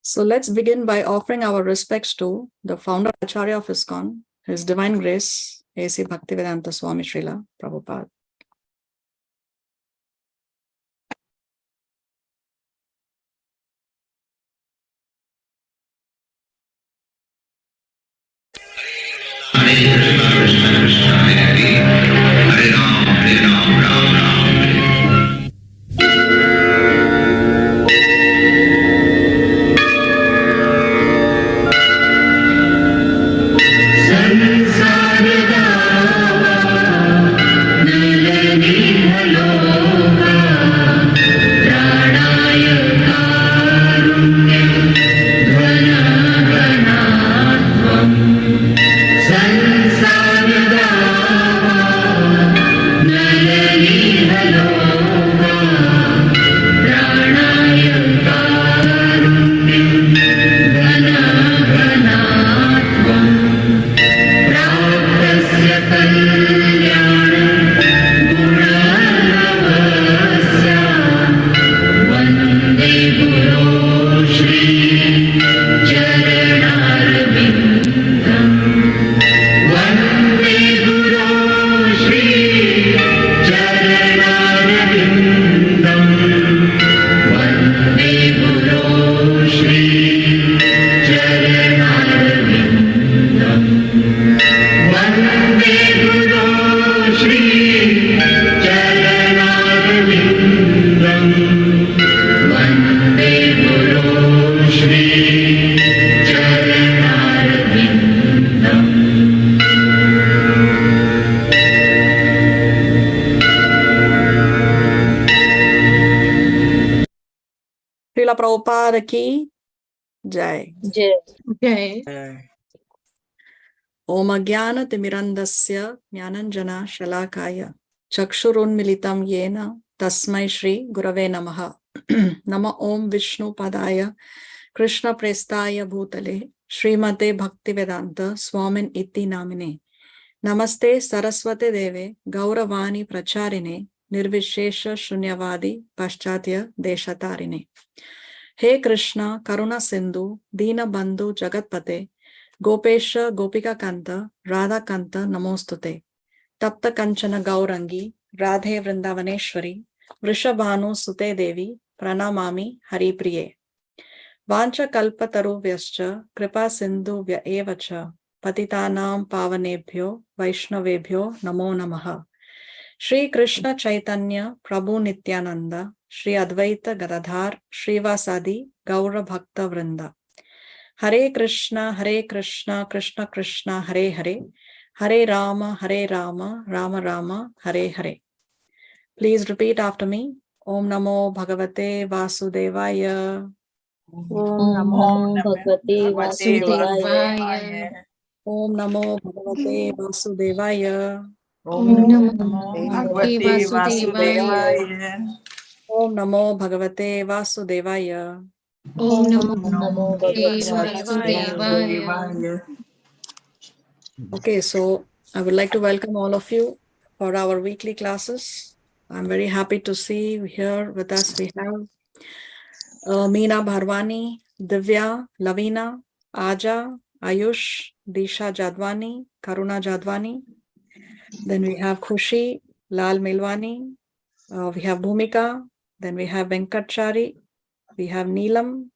So let's begin by offering our respects to the founder Acharya of ISKCON, His Divine Grace, A.C. Bhaktivedanta Swami Srila Prabhupada. Hare Krishna, Krishna Hare Hare, Hare Ram, Ram Ram. Srila Prabhupada ki Jai. Jai. Om Agyana Timirandasya Jnananjana Shalakaya Chakshurunmilitam Yena Tasmai Shri Gurave Namaha. Nama Om Vishnu Padaya Krishna Prestaya Bhutale Srimate Bhaktivedanta Swamin Iti Namine. Namaste Saraswate Deve Gauravani Pracharine Nirvishesha Shunyavadi Paschatya Deshatarine. He Krishna Karuna Sindhu Dina Bandhu Jagatpate Gopesha Gopika Kanta Radha Kanta Namostute Tapta Kanchana Gaurangi Radhe Vrindavaneshwari Vrishabhanu Sute Devi Pranamami Hari Priye Vancha Kalpataru Vyascha Kripa Sindhu Vya Evacha Patitanam Pavanebhyo Vaishnavebhyo Namo Namaha. Shri Krishna Chaitanya Prabhu Nityananda Shri Advaita Gadadhar Shrivasadi Gaura Bhakta Vrinda. Hare Krishna Krishna Krishna Hare Hare Hare Rama Rama Rama Hare Hare. Please repeat after me. Om Namo Bhagavate Vasudevaya. Om Namo Bhagavate Vasudevaya. Om Namo Bhagavate Vasudevaya. Om Namo Bhagavate Vasudevaya. Om Namo Bhagavate Vasudevaya. Om Namo Bhagavate Vasudevaya. Okay, so I would like to welcome all of you for our weekly classes. I'm very happy to see you here with us. We have Meena Bharwani, Divya, Lavina, Aja, Ayush, Disha Jadwani, Karuna Jadwani. Then we have Khushi, Lal Milwani. We have Bhumika. Then we have Venkatchari. We have Neelam,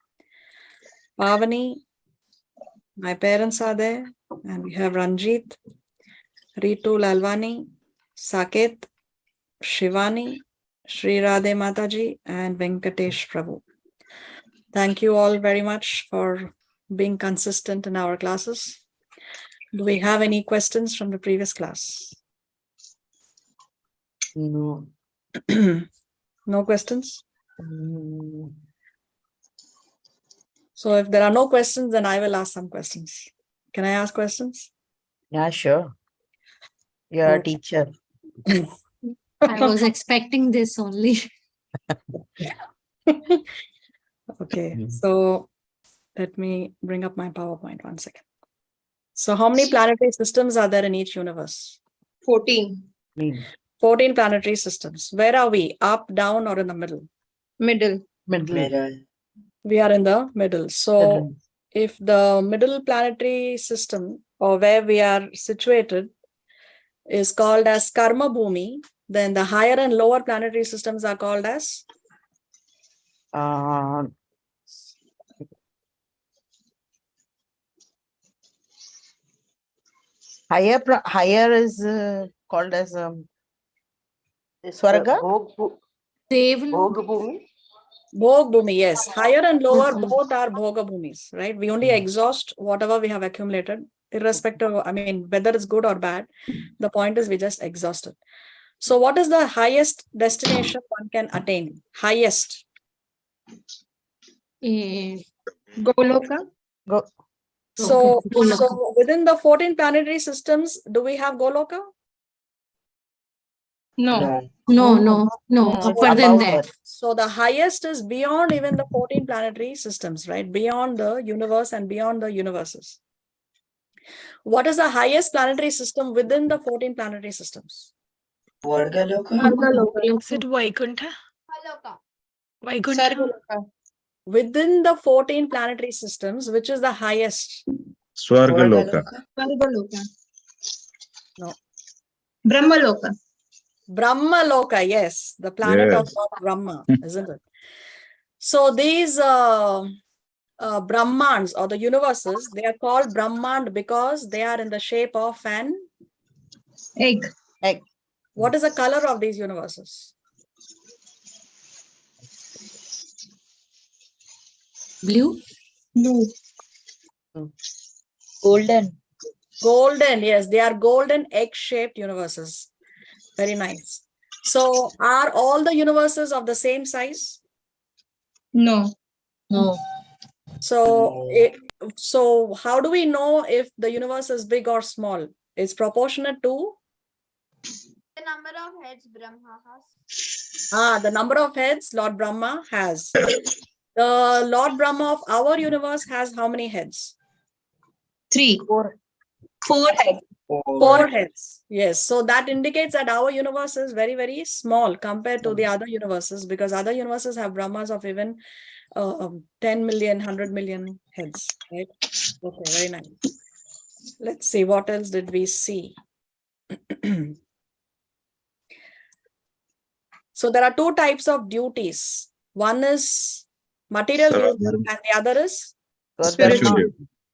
Pavani. My parents are there. And we have Ranjit, Ritu Lalwani, Saket, Shivani, Sri Radhe Mataji, and Venkatesh Prabhu. Thank you all very much for being consistent in our classes. Do we have any questions from the previous class? No. No questions? So if there are no questions, then I will ask some questions. Can I ask questions? Yeah, sure. You're a teacher. I was expecting this only. Okay, so let me bring up my PowerPoint 1 second. So how many planetary systems are there in each universe? 14. 14 planetary systems. Where are we? Up, down, or in the middle? Middle. Middle. We are in the middle. So if the middle planetary system, or where we are situated, is called as Karma Bhumi, then the higher and lower planetary systems are called as Uh, higher is called as Swarga. Devan. Bhog Bhumi. Yes, higher and lower both are Bhoga Bhumis, right? We only exhaust whatever we have accumulated, irrespective of, I mean, whether it's good or bad. The point is we just exhaust it. So what is the highest destination one can attain? Highest. Goloka. Go. So, Okay, Goloka. so within the 14 planetary systems, do we have Goloka? No. No. Upper than Above that. Earth. So the highest is beyond even the 14 planetary systems, right? Beyond the universe and beyond the universes. What is the highest planetary system within the 14 planetary systems? Is it Vaikuntha? Vaikuntha? Within the 14 planetary systems, which is the highest? Swargaloka. No. Brahmaloka. Brahma Loka, yes, the planet of Yes. Lord Brahma, isn't it? So these Brahmans or the universes, they are called Brahmand because they are in the shape of an Egg. Egg. What is the color of these universes? Blue. Golden. Golden, yes, they are golden egg-shaped universes. Very nice. So are all the universes of the same size? No. So, so how do we know if the universe is big or small? It's proportionate to The number of heads Brahma has. the number of heads Lord Brahma has. The Lord Brahma of our universe has how many heads? 3. 4. 4 heads. 4 heads. Yes. So that indicates that our universe is very, very small compared to the other universes, because other universes have Brahmas of even 10 million, 100 million heads, right? Okay, very nice. Let's see, what else did we see? So there are 2 types of duties. One is material duty and the other is Spiritual.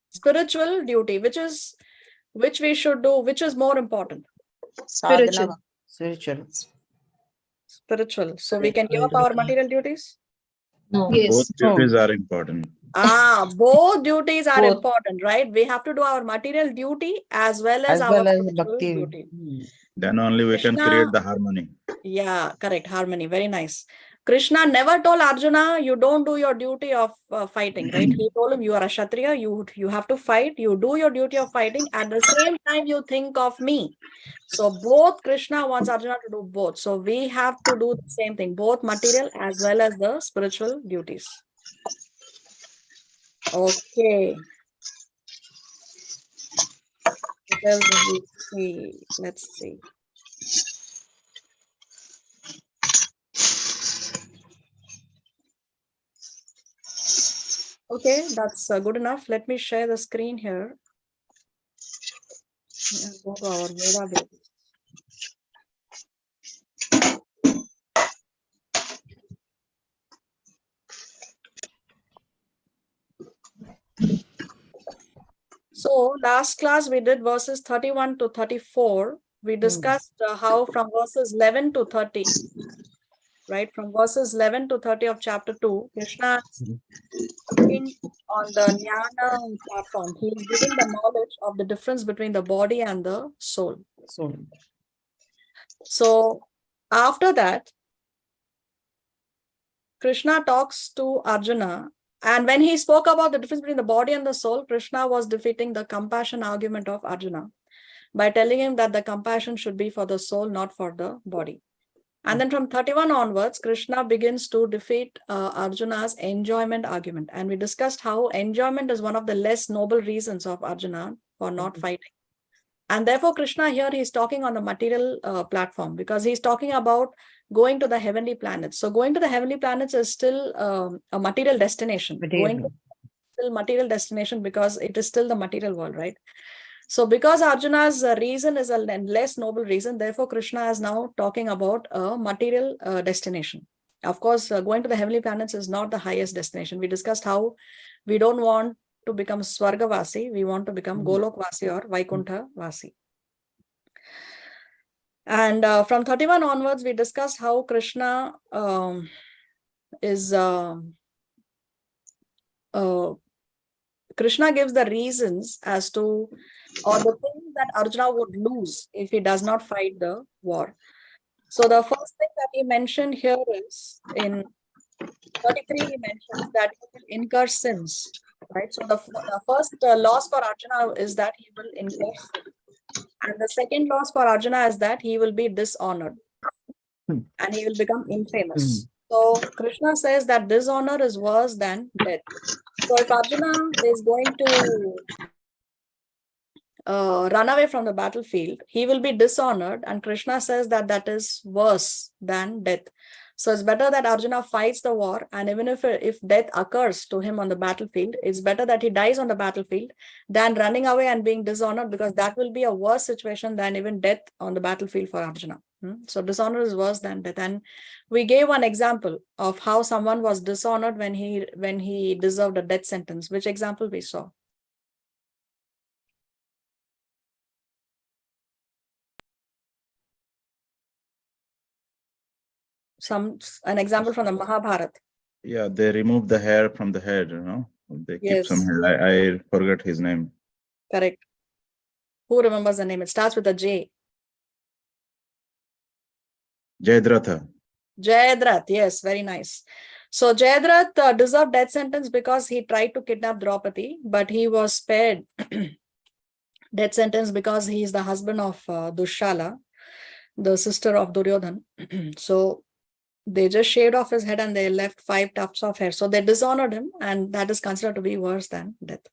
spiritual duty, which we should do, which is more important? Spiritual. Spiritual. Spiritual. So we can give up our material duties? Yes. Both duties are important. Both duties are Both. important, right? We have to do our material duty as well as As our well as spiritual bhakti. duty. Then only we can Krishna- create the harmony. Yeah, correct. Harmony. Very nice. Krishna never told Arjuna, you don't do your duty of fighting, right? He told him, you are a Kshatriya, you have to fight, you do your duty of fighting. At the same time, you think of me. So both Krishna wants Arjuna to do both. So we have to do the same thing, both material as well as the spiritual duties. Okay. What else did we see? Let's see. Okay, that's good enough. Let me share the screen here. Yeah, go to our Veda base. So last class we did verses 31 to 34. We discussed how from verses 11 to 30, right? From verses 11 to 30 of chapter 2, Krishna is speaking on the Jnana platform. He is giving the knowledge of the difference between the body and the soul. So after that, Krishna talks to Arjuna, and when he spoke about the difference between the body and the soul, Krishna was defeating the compassion argument of Arjuna by telling him that the compassion should be for the soul, not for the body. And then from 31 onwards, Krishna begins to defeat Arjuna's enjoyment argument. And we discussed how enjoyment is one of the less noble reasons of Arjuna for not fighting. And therefore, Krishna here, he's talking on the material platform, because he's talking about going to the heavenly planets. So going to the heavenly planets is still a material destination. Going to still material destination because it is still the material world, right? So because Arjuna's reason is a less noble reason, therefore Krishna is now talking about a material destination. Of course, going to the heavenly planets is not the highest destination. We discussed how we don't want to become Swargavasi, we want to become Golokvasi or Vaikuntha Vasi. And from 31 onwards, we discussed how Krishna Krishna gives the reasons as to, or the things that Arjuna would lose if he does not fight the war. So the first thing that he mentioned here is in 33, he mentions that he will incur sins, right? So the first loss for Arjuna is that he will incur sins. And the second loss for Arjuna is that he will be dishonored and he will become infamous. So Krishna says that dishonor is worse than death. So if Arjuna is going to run away from the battlefield, he will be dishonored, and Krishna says that that is worse than death. So it's better that Arjuna fights the war, and even if death occurs to him on the battlefield, it's better that he dies on the battlefield than running away and being dishonored, because that will be a worse situation than even death on the battlefield for Arjuna. So dishonor is worse than death. And we gave one example of how someone was dishonored when he deserved a death sentence. Which example we saw? An example from the Mahabharata. Yeah, they remove the hair from the head, They keep some hair. I forgot his name. Correct. Who remembers the name? It starts with a J. Jayadratha. Jayadratha, yes, very nice. So Jayadratha deserved death sentence because he tried to kidnap Draupadi, but he was spared death sentence because he is the husband of Dushala, the sister of Duryodhan. So they just shaved off his head and they left 5 tufts of hair. So they dishonored him, and that is considered to be worse than death.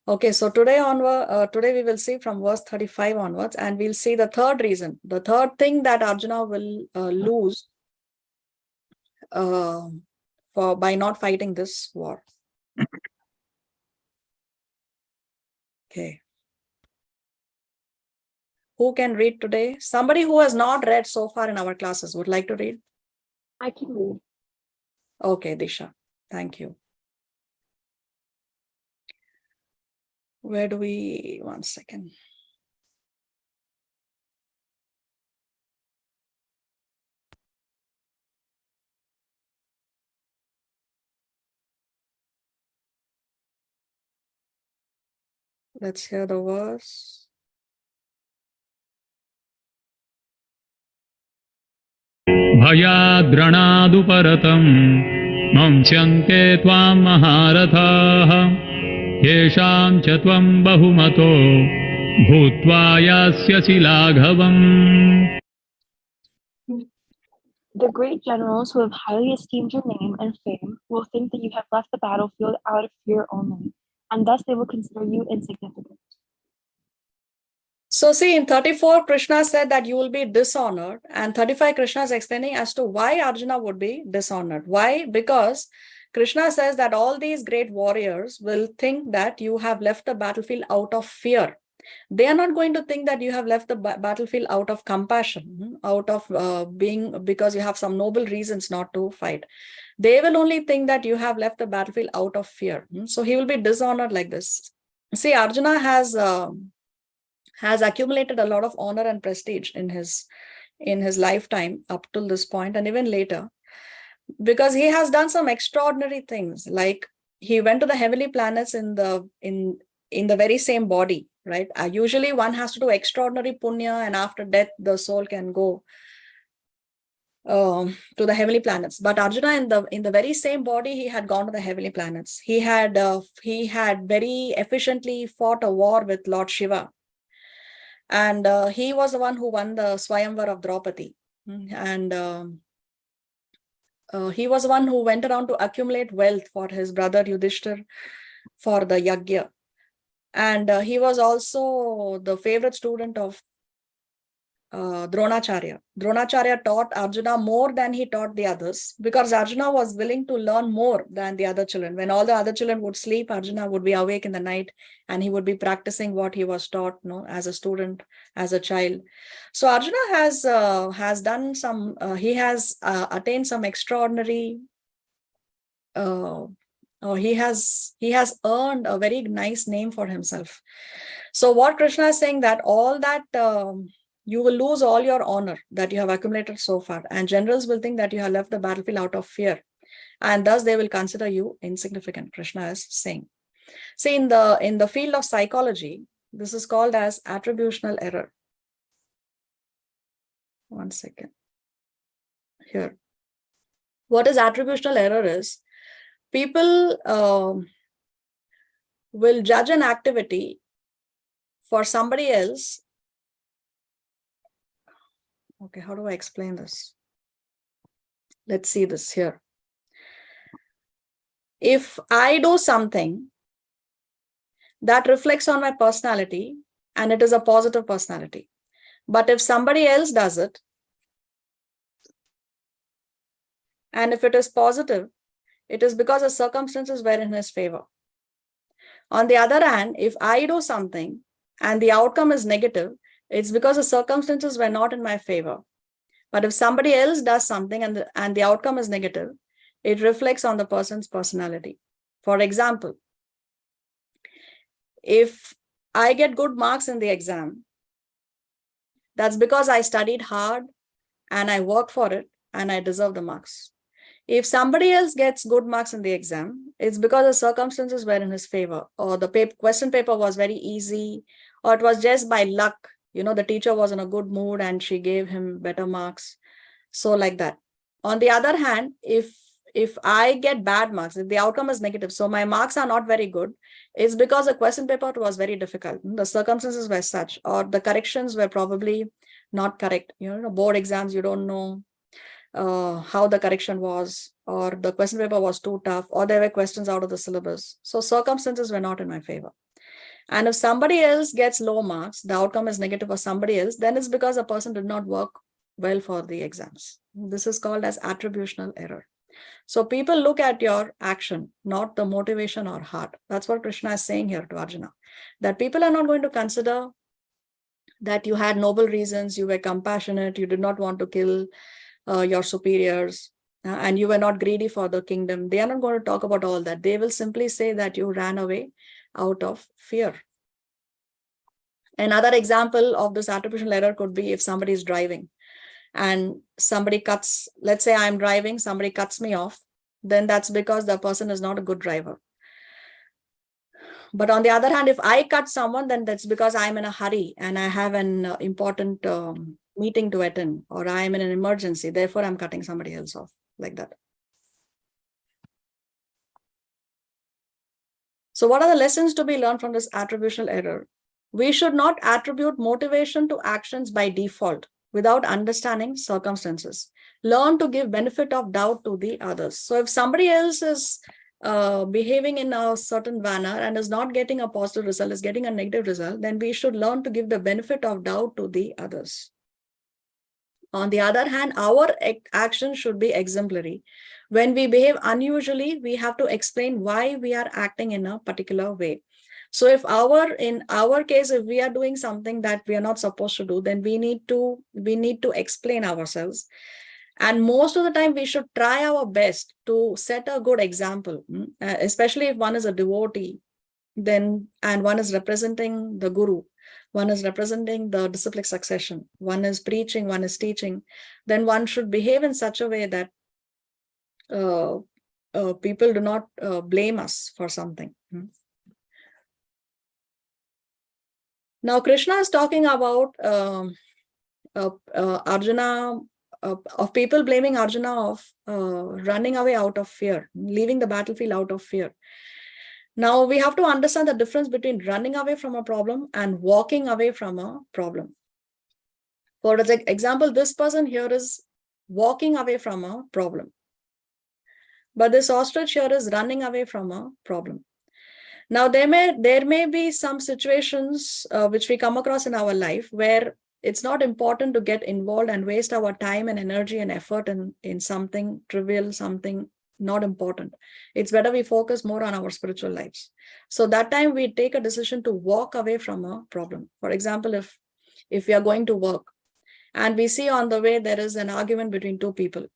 Okay, so today we will see from verse 35 onwards, and we'll see the third reason, the third thing that Arjuna will lose by not fighting this war. Okay. Who can read today? Somebody who has not read so far in our classes would like to read? I can read. Okay, Disha. Thank you. Where do we, 1 second. Let's hear the verse. भयाद्रणादुपरतं मंस्यन्ते त्वां महारथाः येषां च त्वं बहुमतो भूत्वा यास्यसि लाघवम्. The great generals who have highly esteemed your name and fame will think that you have left the battlefield out of fear only, and thus they will consider you insignificant. So see, in 34, Krishna said that you will be dishonored, and 35, Krishna is explaining as to why Arjuna would be dishonored. Why? Because Krishna says that all these great warriors will think that you have left the battlefield out of fear. They are not going to think that you have left the battlefield out of compassion, out of because you have some noble reasons not to fight. They will only think that you have left the battlefield out of fear. So he will be dishonored like this. See, Arjuna has accumulated a lot of honor and prestige in his lifetime up till this point, and even later, because he has done some extraordinary things. Like he went to the heavenly planets in the very same body, right? Usually one has to do extraordinary punya, and after death the soul can go to the heavenly planets. But Arjuna, in the very same body, he had gone to the heavenly planets. He had very efficiently fought a war with Lord Shiva. And he was the one who won the Swayamvar of Draupadi. And he was the one who went around to accumulate wealth for his brother Yudhishthir for the yagya. And he was also the favorite student of Dronacharya. Dronacharya taught Arjuna more than he taught the others, because Arjuna was willing to learn more than the other children. When all the other children would sleep, Arjuna would be awake in the night and he would be practicing what he was taught, as a student, as a child. So Arjuna has done some, he has attained some extraordinary, he has earned a very nice name for himself. So what Krishna is saying, that all that you will lose all your honor that you have accumulated so far, and generals will think that you have left the battlefield out of fear, and thus they will consider you insignificant, Krishna is saying. See, in the field of psychology, this is called as attributional error. One second. Here. What is attributional error is, people will judge an activity for somebody else. Okay, how do I explain this? Let's see this here. If I do something that reflects on my personality and it is a positive personality, but if somebody else does it, and if it is positive, it is because the circumstances were in his favor. On the other hand, if I do something and the outcome is negative, it's because the circumstances were not in my favor. But if somebody else does something and the outcome is negative, it reflects on the person's personality. For example, if I get good marks in the exam, that's because I studied hard and I worked for it and I deserve the marks. If somebody else gets good marks in the exam, it's because the circumstances were in his favor, or the question paper was very easy, or it was just by luck. The teacher was in a good mood and she gave him better marks. So like that. On the other hand, if I get bad marks, if the outcome is negative, so my marks are not very good, it's because the question paper was very difficult. The circumstances were such, or the corrections were probably not correct. Board exams, you don't know how the correction was, or the question paper was too tough, or there were questions out of the syllabus. So circumstances were not in my favor. And if somebody else gets low marks, the outcome is negative for somebody else, then it's because a person did not work well for the exams. This is called as attributional error. So people look at your action, not the motivation or heart. That's what Krishna is saying here to Arjuna, that people are not going to consider that you had noble reasons, you were compassionate, you did not want to kill your superiors, and you were not greedy for the kingdom. They are not going to talk about all that. They will simply say that you ran away out of fear. Another example of this attributional error could be if somebody is driving and somebody cuts, let's say I'm driving, somebody cuts me off, then that's because the person is not a good driver. But on the other hand, if I cut someone, then that's because I'm in a hurry and I have an important meeting to attend, or I'm in an emergency, therefore I'm cutting somebody else off, like that. So what are the lessons to be learned from this attributional error? We should not attribute motivation to actions by default without understanding circumstances. Learn to give benefit of doubt to the others. So if somebody else is behaving in a certain manner and is not getting a positive result, is getting a negative result, then we should learn to give the benefit of doubt to the others. On the other hand, our action should be exemplary. When we behave unusually, we have to explain why we are acting in a particular way. So if in our case, if we are doing something that we are not supposed to do, then we need to explain ourselves. And most of the time, we should try our best to set a good example, especially if one is a devotee, and one is representing the guru, one is representing the disciplic succession, one is preaching, one is teaching, then one should behave in such a way that people do not blame us for something. Now, Krishna is talking about Arjuna, of people blaming Arjuna of running away out of fear, leaving the battlefield out of fear. Now, we have to understand the difference between running away from a problem and walking away from a problem. For example, this person here is walking away from a problem, but this ostrich here is running away from a problem. Now, there may be some situations which we come across in our life where it's not important to get involved and waste our time and energy and effort in something trivial, something not important. It's better we focus more on our spiritual lives. So that time we take a decision to walk away from a problem. For example, if we are going to work and we see on the way there is an argument between two people,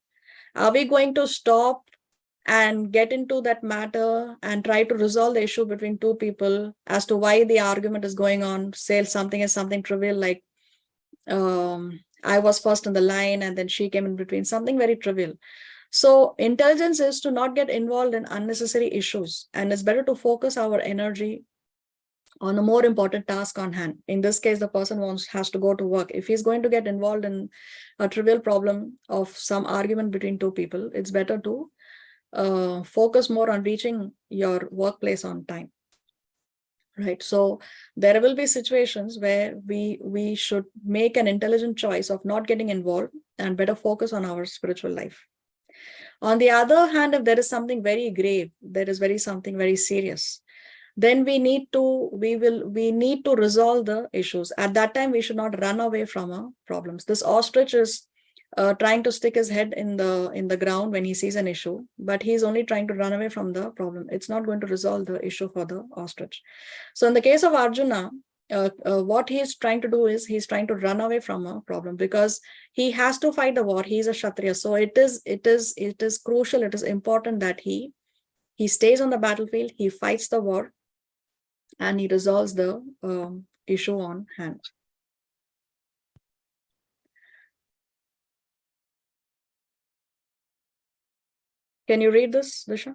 are we going to stop and get into that matter and try to resolve the issue between two people as to why the argument is going on? Say something is something trivial, like I was first in the line and then she came in between, something very trivial. So intelligence is to not get involved in unnecessary issues, and it's better to focus our energy on a more important task on hand. In this case, the person has to go to work. If he's going to get involved in a trivial problem of some argument between two people, it's better to focus more on reaching your workplace on time. Right. So there will be situations where we should make an intelligent choice of not getting involved and better focus on our spiritual life. On the other hand, if there is something very grave, there is something very serious, then we need to resolve the issues. At that time, we should not run away from our problems. This ostrich is trying to stick his head in the ground when he sees an issue, but he's only trying to run away from the problem. It's not going to resolve the issue for the ostrich. So in the case of Arjuna, what he's trying to do is he's trying to run away from a problem because he has to fight the war. He's a Kshatriya. So it is crucial, it is important that he stays on the battlefield, he fights the war, and he resolves the issue on hand. Can you read this, Disha?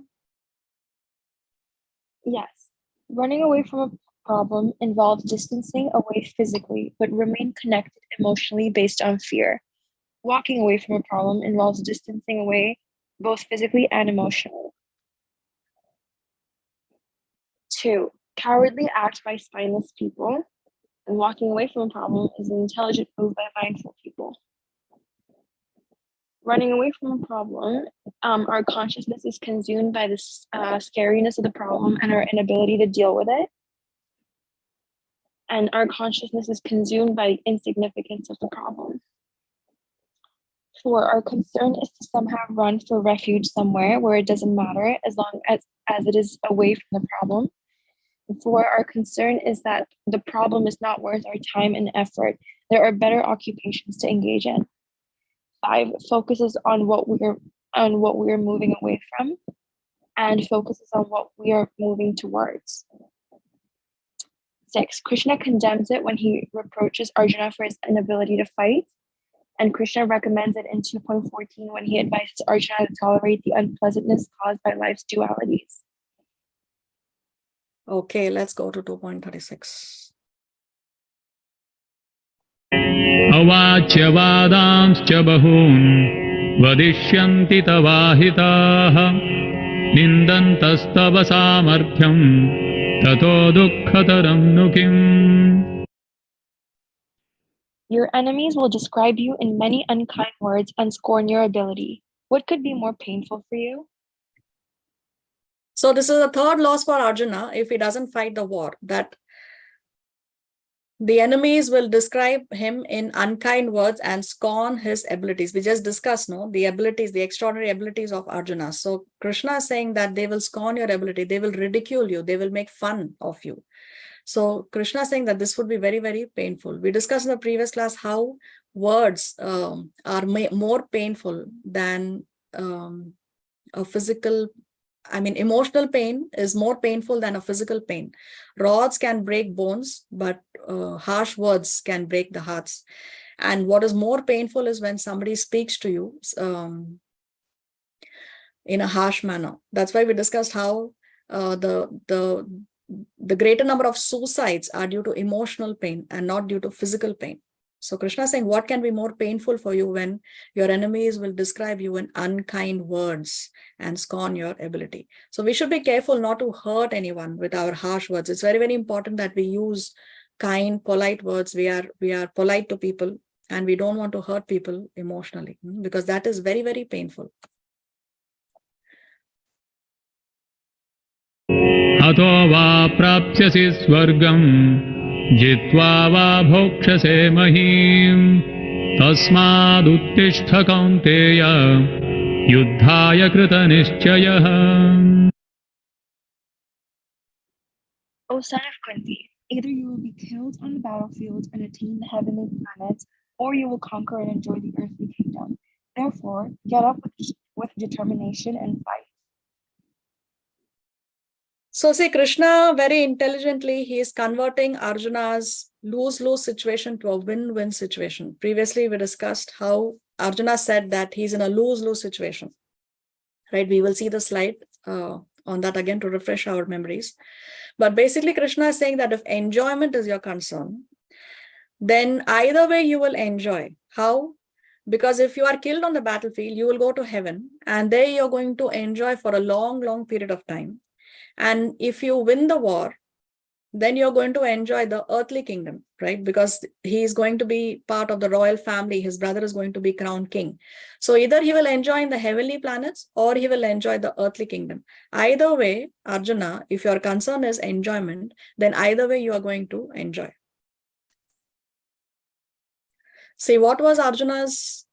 Yes. Running away from a problem involves distancing away physically, but remain connected emotionally based on fear. Walking away from a problem involves distancing away both physically and emotionally. 2. Cowardly act by spineless people, and walking away from a problem is an intelligent move by mindful people. Running away from a problem, our consciousness is consumed by the scariness of the problem and our inability to deal with it. And our consciousness is consumed by the insignificance of the problem. 4, our concern is to somehow run for refuge somewhere where it doesn't matter as long as it is away from the problem. 4, our concern is that the problem is not worth our time and effort. There are better occupations to engage in. 5, focuses on what we are moving away from, and focuses on what we are moving towards. 6, Krishna condemns it when he reproaches Arjuna for his inability to fight, and Krishna recommends it in 2.14 when he advises Arjuna to tolerate the unpleasantness caused by life's dualities. Okay, let's go to 2.36. अवाच्यवादांश्च बहून् वदिष्यन्ति तवाहिताः निन्दन्तस्तव सामर्थ्यं ततो दुःखतरं नु किम्. Your enemies will describe you in many unkind words and scorn your ability. What could be more painful for you? So this is the third loss for Arjuna if he doesn't fight the war, that the enemies will describe him in unkind words and scorn his abilities. We just discussed, no, the abilities, the extraordinary abilities of Arjuna. So Krishna is saying that they will scorn your ability, they will ridicule you, they will make fun of you. So Krishna is saying that this would be very, very painful. We discussed in the previous class how words are more painful than a physical, emotional pain is more painful than a physical pain. Rods can break bones, but harsh words can break the hearts. And what is more painful is when somebody speaks to you in a harsh manner. That's why we discussed how the greater number of suicides are due to emotional pain and not due to physical pain. So Krishna is saying, what can be more painful for you when your enemies will describe you in unkind words and scorn your ability? So we should be careful not to hurt anyone with our harsh words. It's very, very important that we use kind, polite words. We are polite to people and we don't want to hurt people emotionally because that is very, very painful. अतो वा प्राप्स्यसि स्वर्गं जित्वा वा भोक्ष्यसे महीम् तस्मादुत्तिष्ठ कौन्तेय युद्धाय कृतनिश्चयः. O son of Kunti, either you will be killed on the battlefield and attain the heavenly planets, or you will conquer and enjoy the earthly kingdom. Therefore, get up with determination and fight. So see, Krishna very intelligently, he is converting Arjuna's lose-lose situation to a win-win situation. Previously, we discussed how Arjuna said that he's in a lose-lose situation. Right? We will see the slide on that again to refresh our memories. But basically, Krishna is saying that if enjoyment is your concern, then either way you will enjoy. How? Because if you are killed on the battlefield, you will go to heaven, and there you're going to enjoy for a long, long period of time. And if you win the war, then you're going to enjoy the earthly kingdom, right? Because he is going to be part of the royal family. His brother is going to be crowned king. So either he will enjoy in the heavenly planets or he will enjoy the earthly kingdom. Either way, Arjuna, if your concern is enjoyment, then either way you are going to enjoy. See, what was Arjuna's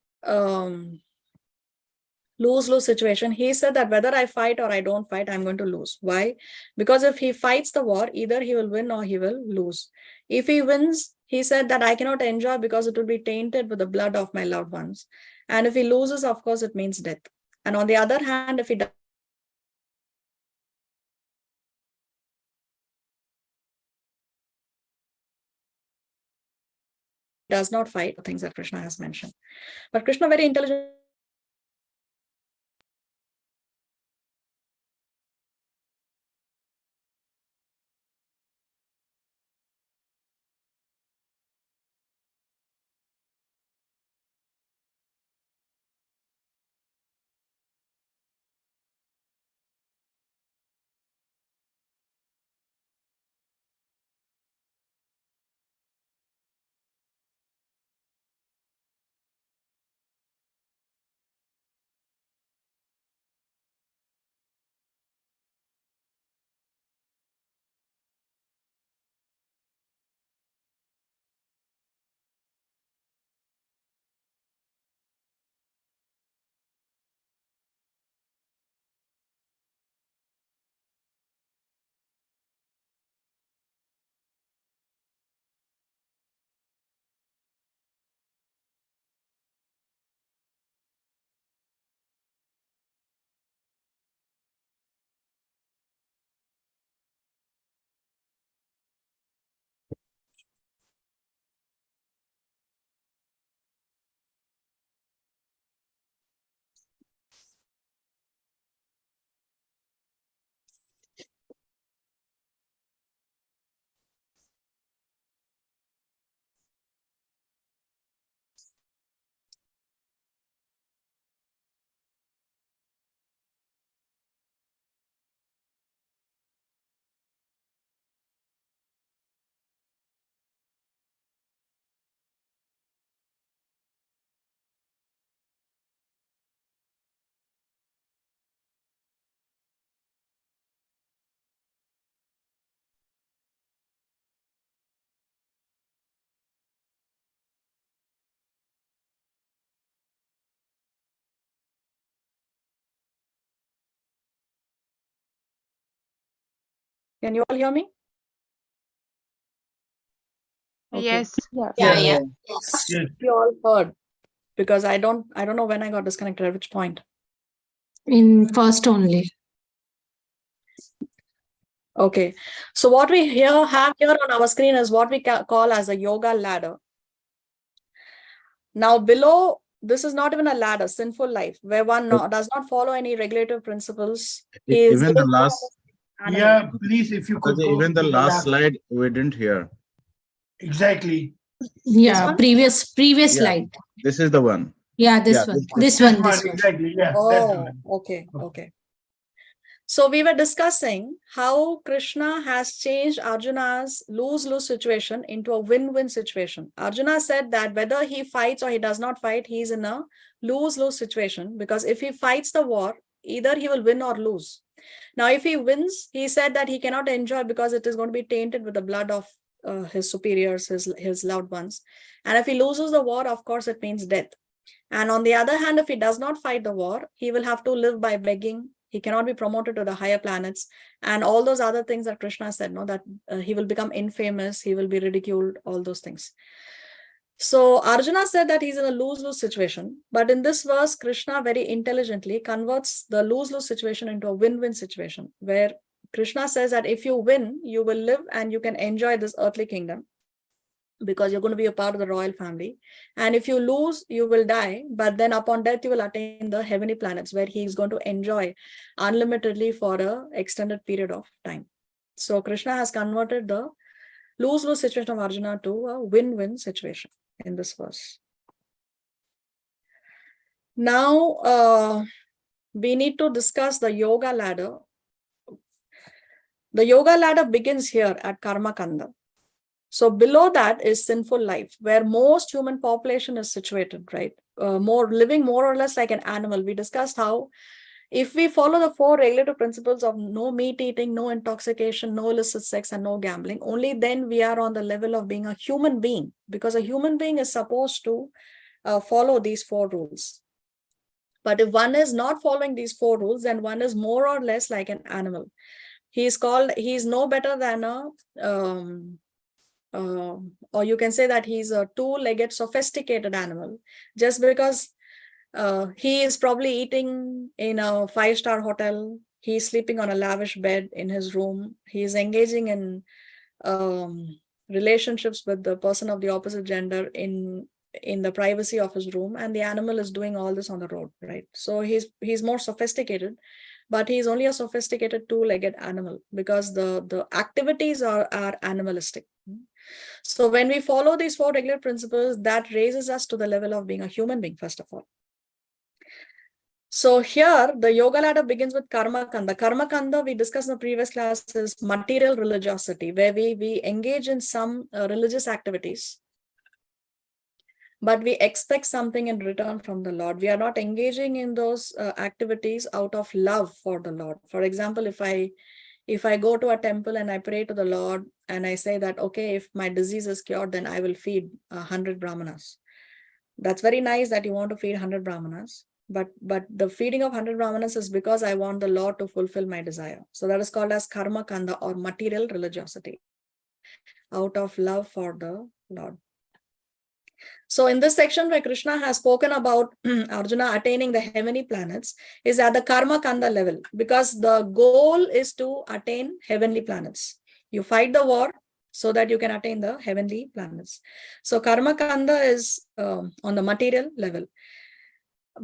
lose-lose situation? He said that whether I fight or I don't fight, I'm going to lose. Why? Because if he fights the war, either he will win or he will lose. If he wins, he said that I cannot enjoy because it will be tainted with the blood of my loved ones. And if he loses, of course, it means death. And on the other hand, if he does not fight, the things that Krishna has mentioned. But Krishna very intelligent. Can you all hear me? Okay. Yes. Yes. Yeah. Yes. You all heard, because I don't know when I got disconnected, at which point. In first only. Okay. So what we have here on our screen is what we call as a yoga ladder. Now below, this is not even a ladder, sinful life, where one does not follow any regulative principles. Even the last, Yeah, please, if you could go even the to last slide we didn't hear. Exactly. Yeah, one? previous Yeah. slide. This is the one. Yeah, this one. This one. Exactly. Yeah. that's Oh, one. okay. So we were discussing how Krishna has changed Arjuna's lose-lose situation into a win-win situation. Arjuna said that whether he fights or he does not fight, he's in a lose-lose situation, because if he fights the war, either he will win or lose. Now, if he wins, he said that he cannot enjoy because it is going to be tainted with the blood of his superiors, his loved ones. And if he loses the war, of course, it means death. And on the other hand, if he does not fight the war, he will have to live by begging. He cannot be promoted to the higher planets. And all those other things that Krishna said, no, that he will become infamous, he will be ridiculed, all those things. So Arjuna said that he's in a lose-lose situation. But in this verse, Krishna very intelligently converts the lose-lose situation into a win-win situation, where Krishna says that if you win, you will live and you can enjoy this earthly kingdom, because you're going to be a part of the royal family. And if you lose, you will die, but then upon death you will attain the heavenly planets, where he is going to enjoy unlimitedly for an extended period of time. So Krishna has converted the lose-lose situation of Arjuna to a win-win situation in this verse. Now we need to discuss the yoga ladder. The yoga ladder begins here at Karma Kanda. So below that is sinful life, where most human population is situated, right? Living more or less like an animal. We discussed how if we follow the 4 regulative principles of no meat eating, no intoxication, no illicit sex, and no gambling, only then we are on the level of being a human being, because a human being is supposed to follow these 4 rules. But if one is not following these 4 rules, then one is more or less like an animal. He is no better than or you can say that he's a 2-legged sophisticated animal, just because he is probably eating in a 5-star hotel, he's sleeping on a lavish bed in his room, he's engaging in relationships with the person of the opposite gender in the privacy of his room, and the animal is doing all this on the road, right? So he's more sophisticated, but he's only a sophisticated 2-legged animal, because the activities are animalistic. So when we follow these 4 regular principles, that raises us to the level of being a human being, first of all. So here, the yoga ladder begins with Karma Kanda. Karma Kanda, we discussed in the previous class, is material religiosity, where we engage in some religious activities, but we expect something in return from the Lord. We are not engaging in those activities out of love for the Lord. For example, if I go to a temple and I pray to the Lord and I say that, okay, if my disease is cured, then I will feed 100 brahmanas. That's very nice that you want to feed 100 brahmanas, but the feeding of 100 brahmanas is because I want the Lord to fulfill my desire. So that is called as karma kanda, or material religiosity, out of love for the Lord. So in this section where Krishna has spoken about Arjuna attaining the heavenly planets is at the Karma Kanda level, because the goal is to attain heavenly planets. You fight the war so that you can attain the heavenly planets. So Karma Kanda is on the material level.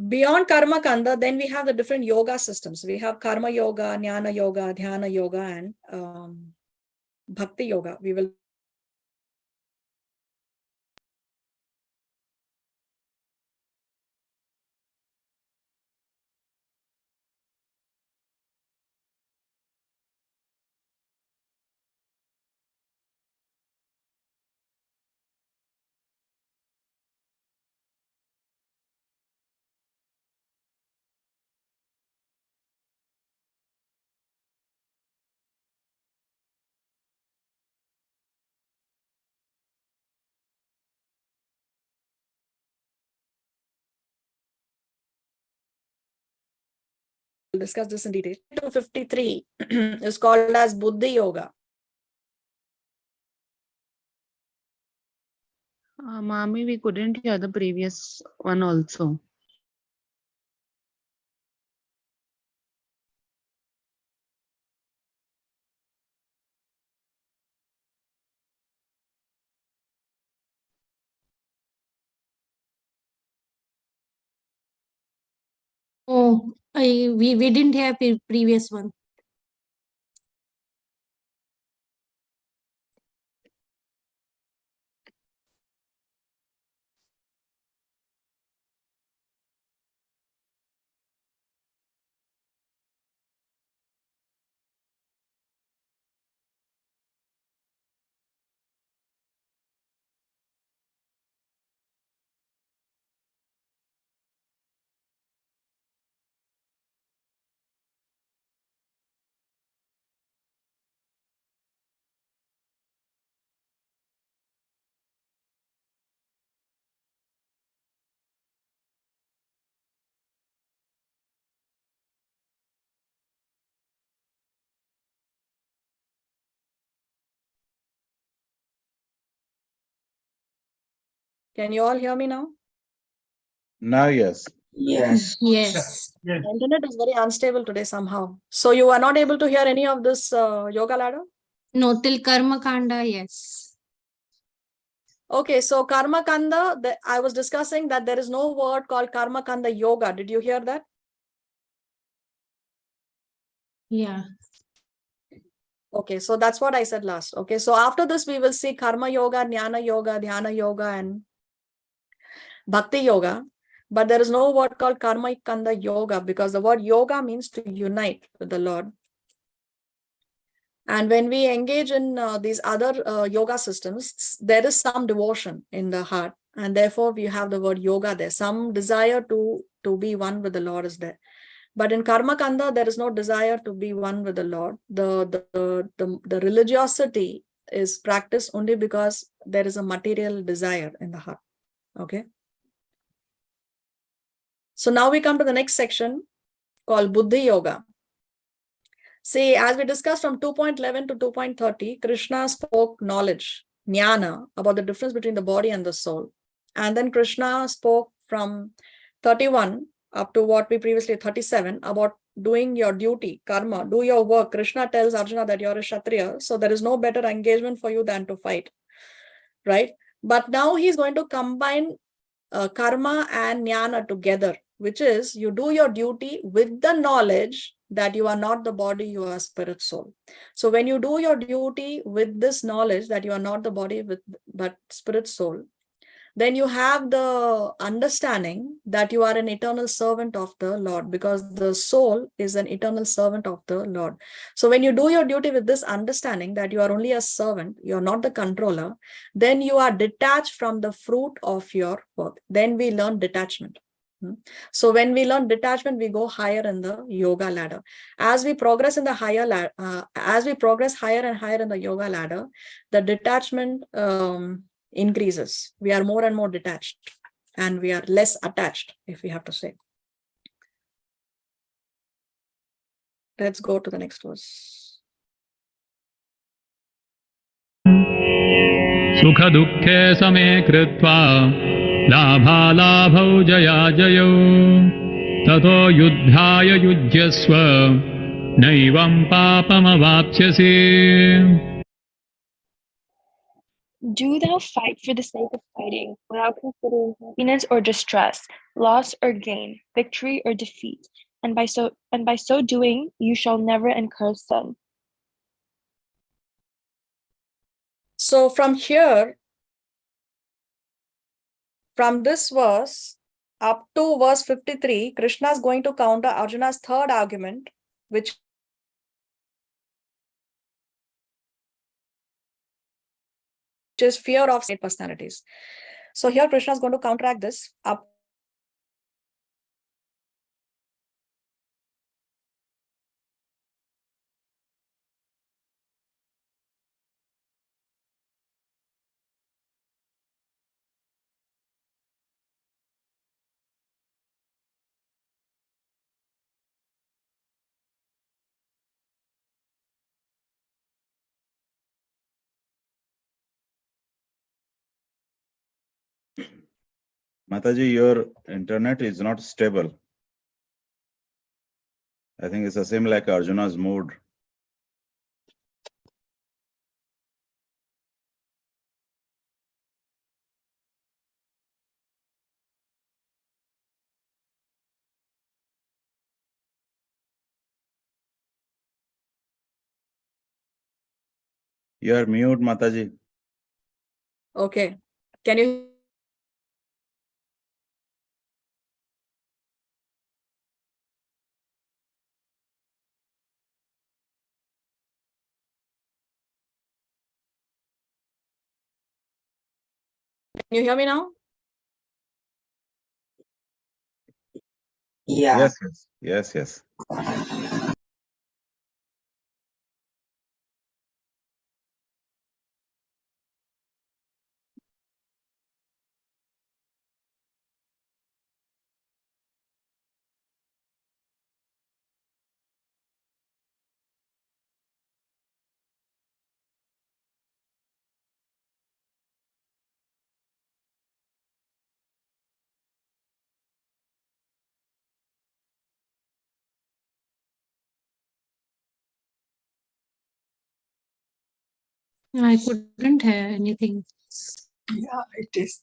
Beyond Karma Kanda, then we have the different yoga systems. We have Karma Yoga, Jnana Yoga, Dhyana Yoga, and Bhakti Yoga. We will discuss this in detail. 253 is called as Buddhi Yoga. Mami, we couldn't hear the previous one also. Oh, we didn't have previous one. Can you all hear me now? Now, yes. Yes. Yes. The internet is very unstable today somehow. So you are not able to hear any of this yoga ladder? No, till Karma Kanda, yes. Okay, so Karma Kanda, I was discussing that there is no word called Karma Kanda Yoga. Did you hear that? Yeah. Okay, so that's what I said last. Okay, so after this, we will see Karma Yoga, Jnana Yoga, Dhyana Yoga, and Bhakti Yoga. But there is no word called Karma Kanda Yoga because the word yoga means to unite with the Lord. And when we engage in these other yoga systems, there is some devotion in the heart. And therefore, we have the word yoga there. Some desire to be one with the Lord is there. But in Karma Kanda, there is no desire to be one with the Lord. The religiosity is practiced only because there is a material desire in the heart. Okay. So now we come to the next section called Buddhi Yoga. See, as we discussed from 2.11 to 2.30, Krishna spoke knowledge, jnana, about the difference between the body and the soul. And then Krishna spoke from 31 up to what we previously 37 about doing your duty, karma, do your work. Krishna tells Arjuna that you're a Kshatriya, so there is no better engagement for you than to fight, right? But now he's going to combine karma and jnana together, which is you do your duty with the knowledge that you are not the body, you are spirit soul. So when you do your duty with this knowledge that you are not the body but spirit soul, then you have the understanding that you are an eternal servant of the Lord, because the soul is an eternal servant of the Lord. So when you do your duty with this understanding that you are only a servant, you are not the controller, then you are detached from the fruit of your work. Then we learn detachment. So when we learn detachment, we go higher in the yoga ladder. As we progress in the as we progress higher and higher in the yoga ladder, the detachment increases. We are more and more detached, and we are less attached, if we have to say. Let's go to the next verse. Sukha dukhe same kritva labhalabhau jaya jayo tato yudhaya yujyasva naivam papam avapsyasi. Do thou fight for the sake of fighting, without considering happiness or distress, loss or gain, victory or defeat, and by so doing you shall never incur sin. So from here, from this verse up to verse 53, Krishna is going to counter Arjuna's third argument, which is fear of personalities. So here Krishna is going to counteract this up Mataji, your internet is not stable. I think it's the same like Arjuna's mood. You are mute, Mataji. Okay. Can you hear me now? Yeah. Yes. I couldn't hear anything. Yeah, it is.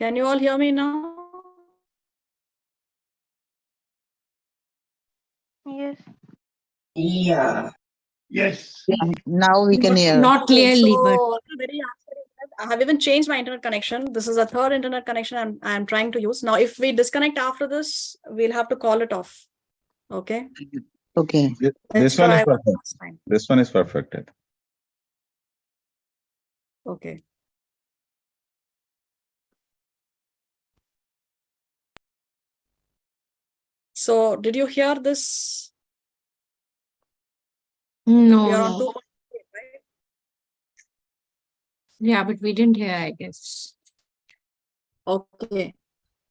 Can you all hear me now? Yes. Yeah. Yes. Now we can hear. Not clearly, but So I have even changed my internet connection. This is a third internet connection I'm trying to use. Now, if we disconnect after this, we'll have to call it off. Okay. Okay. This one is perfect. This one is perfect. Okay. So, did you hear this? no. We are on No. 2, right? Yeah, but we didn't hear, I guess. Okay.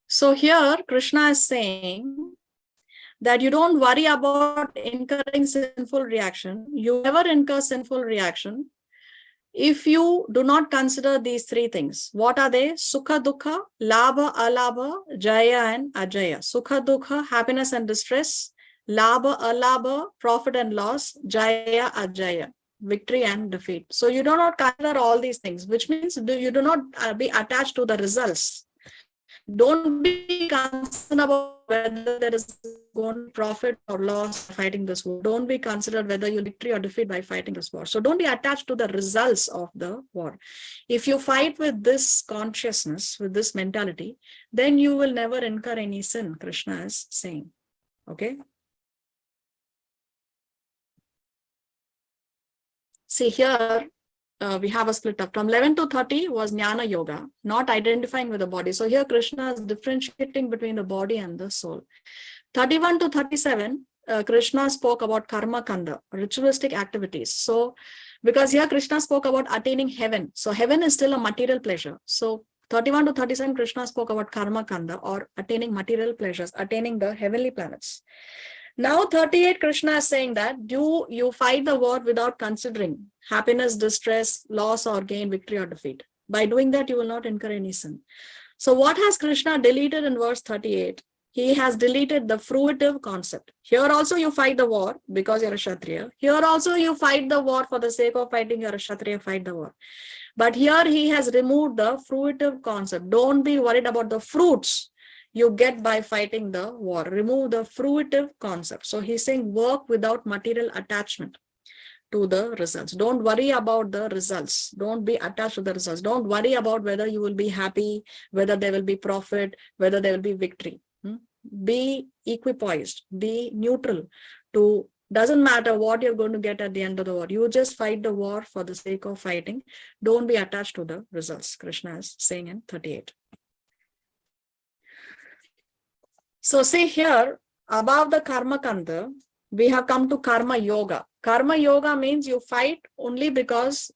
So here Krishna is saying that you don't worry about incurring sinful reaction. You never incur sinful reaction if you do not consider these three things. What are they? Sukha Dukha, Labha Alabha, Jaya and Ajaya. Sukha Dukha, happiness and distress. Labha Alabha, profit and loss. Jaya Ajaya, victory and defeat. So you do not consider all these things, which means you do not be attached to the results. Don't be concerned about whether there is going to be profit or loss fighting this war. Don't be considered whether you'll victory or defeat by fighting this war. So don't be attached to the results of the war. If you fight with this consciousness, with this mentality, then you will never incur any sin, Krishna is saying. Okay. See here, we have a split up. From 11 to 30 was Jnana Yoga, not identifying with the body. So here Krishna is differentiating between the body and the soul. 31 to 37, Krishna spoke about Karma Kanda, ritualistic activities. So because here Krishna spoke about attaining heaven. So heaven is still a material pleasure. So 31 to 37, Krishna spoke about Karma Kanda, or attaining material pleasures, attaining the heavenly planets. Now 38, Krishna is saying that you fight the war without considering happiness, distress, loss or gain, victory or defeat. By doing that, you will not incur any sin. So what has Krishna deleted in verse 38? He has deleted the fruitive concept. Here also you fight the war because you're a Kshatriya. Here also you fight the war for the sake of fighting, you're a Kshatriya, fight the war. But here he has removed the fruitive concept. Don't be worried about the fruits you get by fighting the war. Remove the fruitive concept. So he's saying work without material attachment to the results. Don't worry about the results. Don't be attached to the results. Don't worry about whether you will be happy, whether there will be profit, whether there will be victory. be equipoised, be neutral to, doesn't matter what you're going to get at the end of the war. You just fight the war for the sake of fighting. Don't be attached to the results, Krishna is saying in 38. So see here, above the karma kanda, we have come to karma yoga. Karma yoga means you fight only because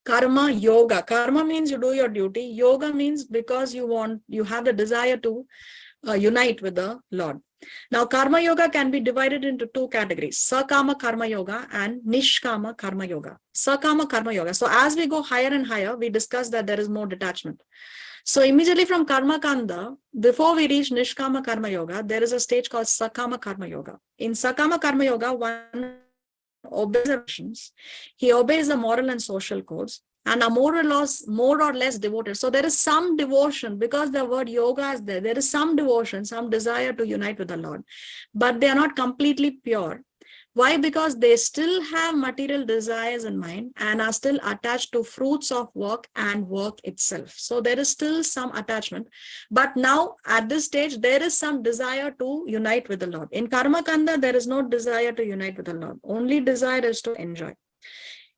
karma yoga. Karma means you do your duty. Yoga means because you have the desire to unite with the Lord. Now, karma yoga can be divided into two categories: sakama karma yoga and nishkama karma yoga. Sakama karma yoga. So as we go higher and higher, we discuss that there is more detachment. So immediately from karma kanda, before we reach nishkama karma yoga, there is a stage called sakama karma yoga. In sakama karma yoga, one obeys the actions, he obeys the moral and social codes, and are more or less devoted. So there is some devotion, because the word yoga is there. There is some devotion, some desire to unite with the Lord, but they are not completely pure. Why? Because they still have material desires in mind and are still attached to fruits of work and work itself. So there is still some attachment. But now at this stage, there is some desire to unite with the Lord. In Karma Kanda, there is no desire to unite with the Lord. Only desire is to enjoy.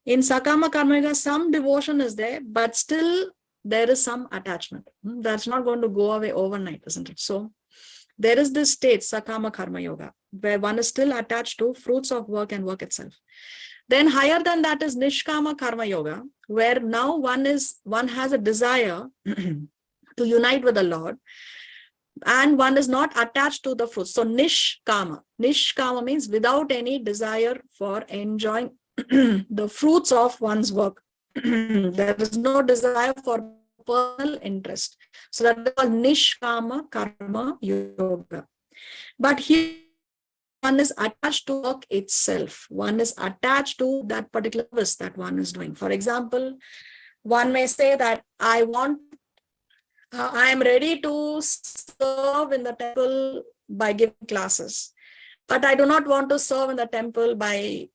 In Sakama Karma Yoga, some devotion is there, but still there is some attachment. That's not going to go away overnight, isn't it? So there is this state, Sakama Karma Yoga, where one is still attached to fruits of work and work itself. Then higher than that is Nishkama Karma Yoga, where now one has a desire to unite with the Lord, and one is not attached to the fruits. So Nishkama means without any desire for enjoying the fruits of one's work. There is no desire for personal interest. So that is called Nishkama Karma Yoga. But here one is attached to work itself. One is attached to that particular service that one is doing. For example, one may say that I am ready to serve in the temple by giving classes, but I do not want to serve in the temple by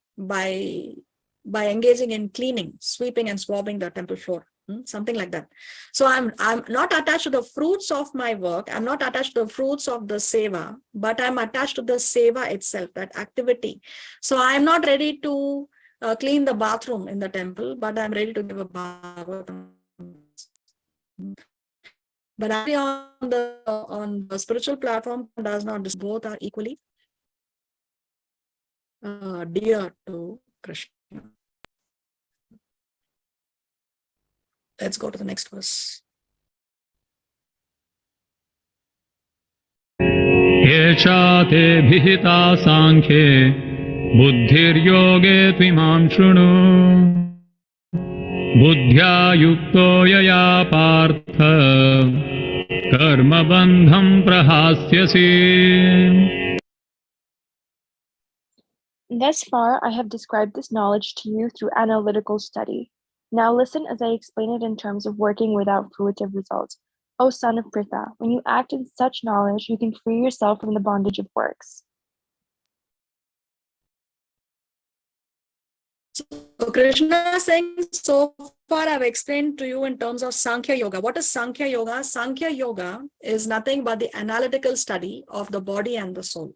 engaging in cleaning, sweeping and swabbing the temple floor, something like that. So I'm not attached to the fruits of my work. I'm not attached to the fruits of the seva, but I'm attached to the seva itself, that activity. So I'm not ready to clean the bathroom in the temple, but I'm ready to give a Bhagavad. But actually on the spiritual platform does not, both are equally dear to Krishna. Let's go to the next verse. Echa te bhita sankhye buddhir-yoge tvimam shrunu buddhya yukto yaya partha karma bandham prahasyasi. Thus far, I have described this knowledge to you through analytical study. Now listen as I explain it in terms of working without fruitive results. O son of Pritha, when you act in such knowledge, you can free yourself from the bondage of works. So Krishna is saying, so far I've explained to you in terms of Sankhya Yoga. What is Sankhya Yoga? Sankhya Yoga is nothing but the analytical study of the body and the soul.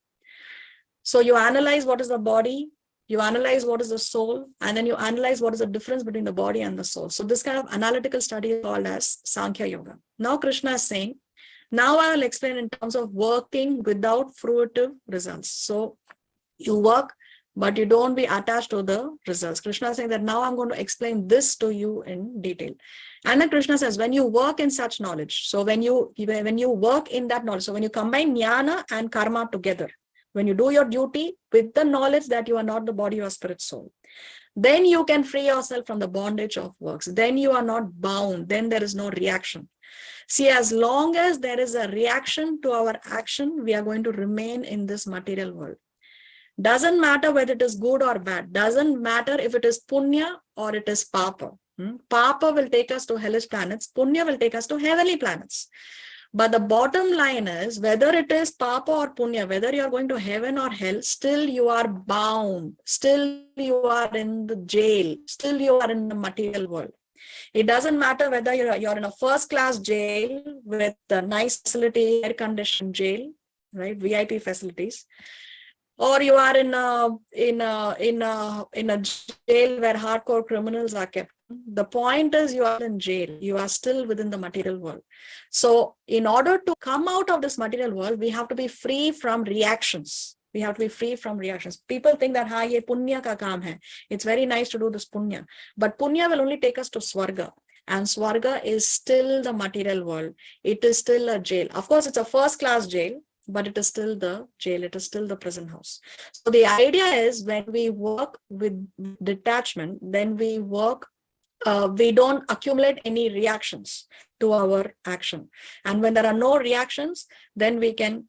So you analyze what is the body, you analyze what is the soul, and then you analyze what is the difference between the body and the soul. So this kind of analytical study is called as Sankhya Yoga. Now Krishna is saying, now I will explain in terms of working without fruitive results. So you work, but you don't be attached to the results. Krishna is saying that now I'm going to explain this to you in detail. And then Krishna says, when you work in such knowledge, so when you work in that knowledge, so when you combine jnana and karma together, when you do your duty with the knowledge that you are not the body or spirit soul, then you can free yourself from the bondage of works. Then you are not bound. Then there is no reaction. See, as long as there is a reaction to our action, we are going to remain in this material world. Doesn't matter whether it is good or bad. Doesn't matter if it is punya or it is papa. Papa will take us to hellish planets. Punya will take us to heavenly planets. But the bottom line is, whether it is papa or punya, whether you are going to heaven or hell, still you are bound. Still you are in the jail. Still you are in the material world. It doesn't matter whether you're in a first class jail with a nice facility, air conditioned jail, right? VIP facilities, or you are in a jail where hardcore criminals are kept. The point is you are in jail. You are still within the material world. So in order to come out of this material world, we have to be free from reactions. We have to be free from reactions. People think that ye punya ka kaam hai. It's very nice to do this punya. But punya will only take us to Swarga. And Swarga is still the material world. It is still a jail. Of course, it's a first class jail, but it is still the jail. It is still the prison house. So the idea is when we work with detachment, then we work, we don't accumulate any reactions to our action. And when there are no reactions, then we can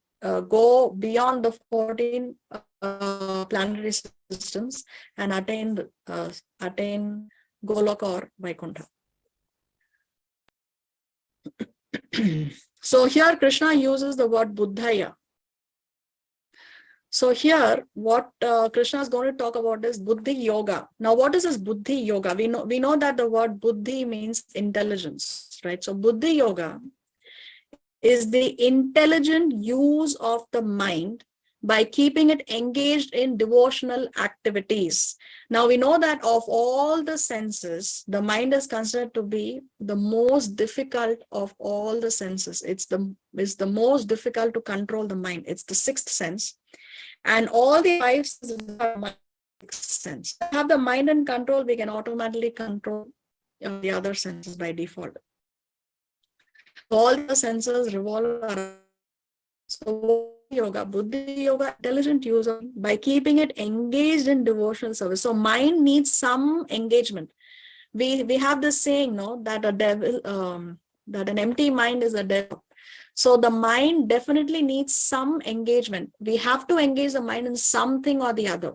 go beyond the 14 planetary systems and attain Goloka or Vaikuntha. So here Krishna uses the word Buddhaya. So here what Krishna is going to talk about is Buddhi Yoga. Now what is this Buddhi Yoga? We know that the word Buddhi means intelligence, right? So Buddhi Yoga is the intelligent use of the mind by keeping it engaged in devotional activities. Now we know that of all the senses, the mind is considered to be the most difficult of all the senses. It's the most difficult to control the mind. It's the sixth sense. And all the five senses are my sixth sense. To have the mind in control, we can automatically control the other senses by default. All the senses revolve around. So yoga, Buddhi Yoga, intelligent use of by keeping it engaged in devotional service. So mind needs some engagement. We have this saying, no, that a devil, that an empty mind is a devil. So the mind definitely needs some engagement. We have to engage the mind in something or the other.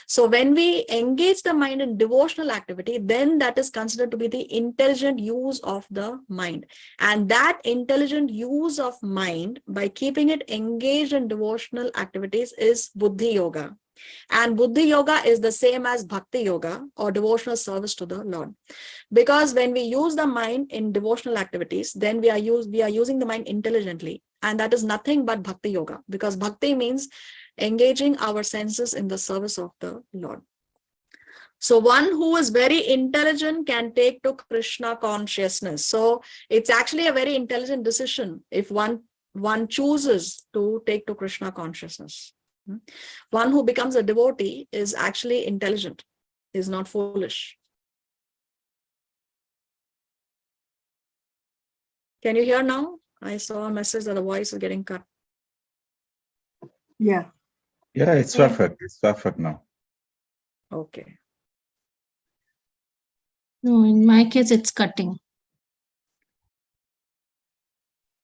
So when we engage the mind in devotional activity, then that is considered to be the intelligent use of the mind. And that intelligent use of mind by keeping it engaged in devotional activities is Buddhi Yoga. And Buddhi Yoga is the same as Bhakti Yoga or devotional service to the Lord. Because when we use the mind in devotional activities, then we are using the mind intelligently. And that is nothing but Bhakti Yoga, because Bhakti means engaging our senses in the service of the Lord. So one who is very intelligent can take to Krishna consciousness. So it's actually a very intelligent decision if one chooses to take to Krishna consciousness. One who becomes a devotee is actually intelligent, is not foolish. Can you hear now? I saw a message that the voice is getting cut. Yeah. Yeah, it's perfect. It's perfect now. Okay. No, in my case, it's cutting.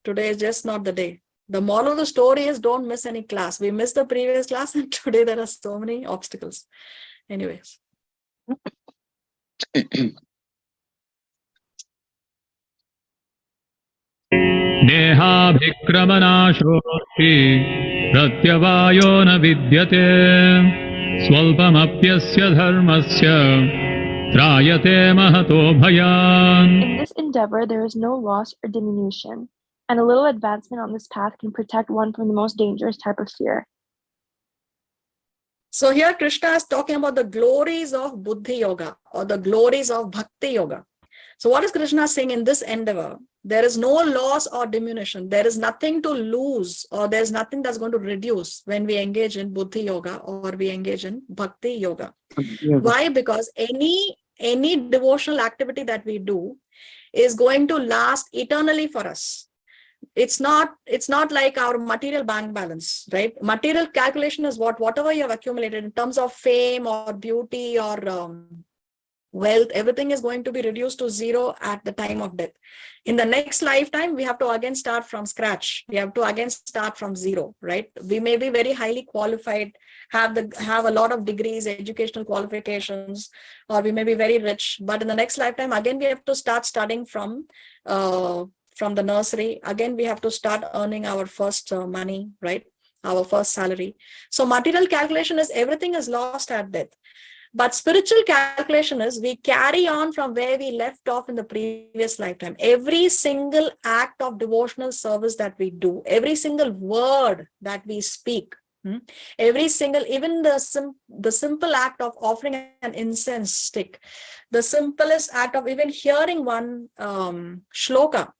Today is just not the day. The moral of the story is don't miss any class. We missed the previous class and today there are so many obstacles. Anyways. नेहाभिक्रमनाशोऽस्ति प्रत्यवायो न विद्यते स्वल्पमप्यस्य धर्मस्य त्रायते Mahato भयान्. In this endeavor, there is no loss or diminution, and a little advancement on this path can protect one from the most dangerous type of fear. So here Krishna is talking about the glories of Buddhi Yoga or the glories of Bhakti Yoga. So what is Krishna saying in this endeavor? There is no loss or diminution. There is nothing to lose or there's nothing that's going to reduce when we engage in Buddhi Yoga or we engage in Bhakti Yoga. Why? Because any devotional activity that we do is going to last eternally for us. It's not like our material bank balance, right? Material calculation is whatever you have accumulated in terms of fame or beauty or wealth, everything is going to be reduced to zero at the time of death. In the next lifetime, we have to again start from scratch. We have to again start from zero, right? We may be very highly qualified, have a lot of degrees, educational qualifications, or we may be very rich. But in the next lifetime, again, we have to start studying from the nursery. Again, we have to start earning our first money, right? Our first salary. So material calculation is everything is lost at death. But spiritual calculation is we carry on from where we left off in the previous lifetime. Every single act of devotional service that we do, every single word that we speak, every single, even the simple act of offering an incense stick, the simplest act of even hearing one shloka,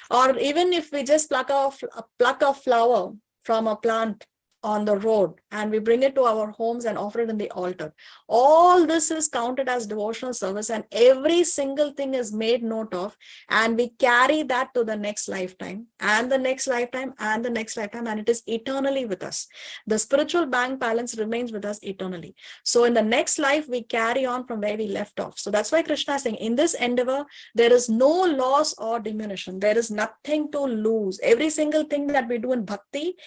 or even if we just pluck a flower from a plant on the road and we bring it to our homes and offer it in the altar, all this is counted as devotional service, and every single thing is made note of, and we carry that to the next lifetime and the next lifetime and the next lifetime, and it is eternally with us. The spiritual bank balance remains with us eternally. So in the next life we carry on from where we left off. So that's why Krishna is saying in this endeavor there is no loss or diminution. There is nothing to lose. Every single thing that we do in bhakti,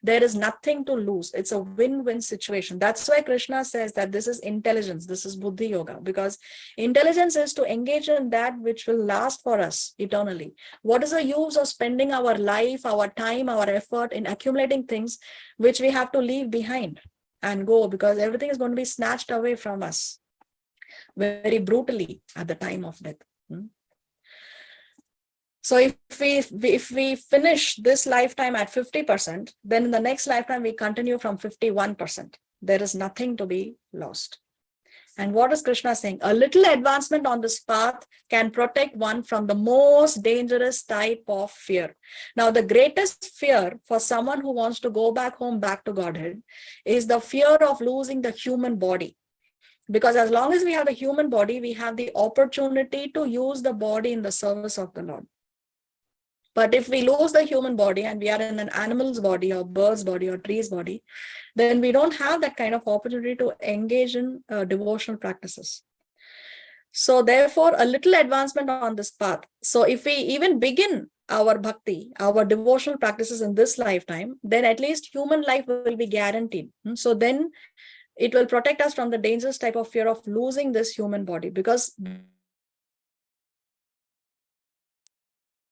there is nothing to lose. It's a win-win situation. That's why Krishna says that this is intelligence, this is buddhi yoga, because intelligence is to engage in that which will last for us eternally. What is the use of spending our life, our time, our effort in accumulating things which we have to leave behind and go, because everything is going to be snatched away from us very brutally at the time of death. So if we finish this lifetime at 50%, then in the next lifetime we continue from 51%. There is nothing to be lost. And what is Krishna saying? A little advancement on this path can protect one from the most dangerous type of fear. Now, the greatest fear for someone who wants to go back home, back to Godhead, is the fear of losing the human body. Because as long as we have the human body, we have the opportunity to use the body in the service of the Lord. But if we lose the human body and we are in an animal's body or bird's body or tree's body, then we don't have that kind of opportunity to engage in devotional practices. So therefore, a little advancement on this path. So if we even begin our bhakti, our devotional practices in this lifetime, then at least human life will be guaranteed. So then it will protect us from the dangerous type of fear of losing this human body, because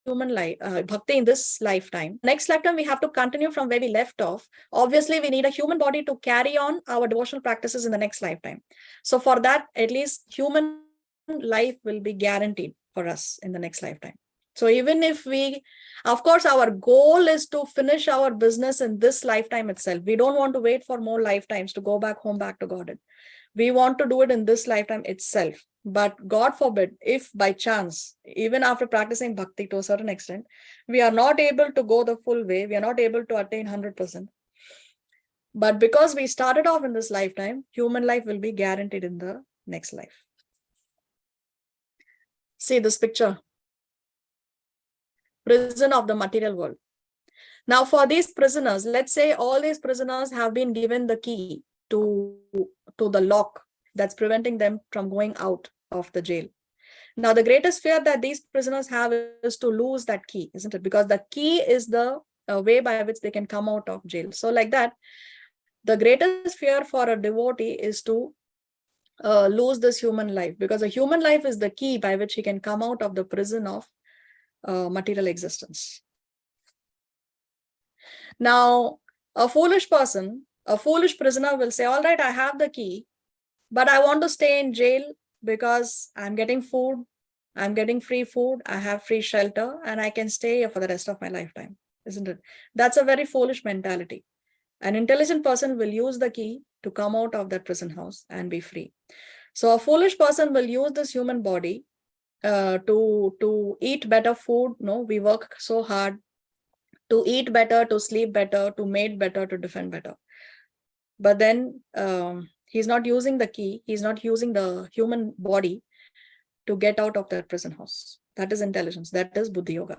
human life, bhakti in this lifetime. Next lifetime, we have to continue from where we left off. Obviously, we need a human body to carry on our devotional practices in the next lifetime. So for that, at least human life will be guaranteed for us in the next lifetime. So even if we, of course, our goal is to finish our business in this lifetime itself. We don't want to wait for more lifetimes to go back home, back to Godhead. We want to do it in this lifetime itself. But God forbid, if by chance, even after practicing bhakti to a certain extent, we are not able to go the full way, we are not able to attain 100%. But because we started off in this lifetime, human life will be guaranteed in the next life. See this picture. Prison of the material world. Now for these prisoners, let's say all these prisoners have been given the key to the lock that's preventing them from going out of the jail. Now, the greatest fear that these prisoners have is to lose that key, isn't it? Because the key is the way by which they can come out of jail. So like that, the greatest fear for a devotee is to lose this human life, because a human life is the key by which he can come out of the prison of material existence. Now, a foolish person, a foolish prisoner will say, all right, I have the key, but I want to stay in jail because I'm getting food, I'm getting free food, I have free shelter, and I can stay here for the rest of my lifetime, isn't it? That's a very foolish mentality. An intelligent person will use the key to come out of that prison house and be free. So a foolish person will use this human body to eat better food. No, we work so hard to eat better, to sleep better, to mate better, to defend better. But then he's not using the key, he's not using the human body to get out of that prison house. That is intelligence, that is buddhi yoga.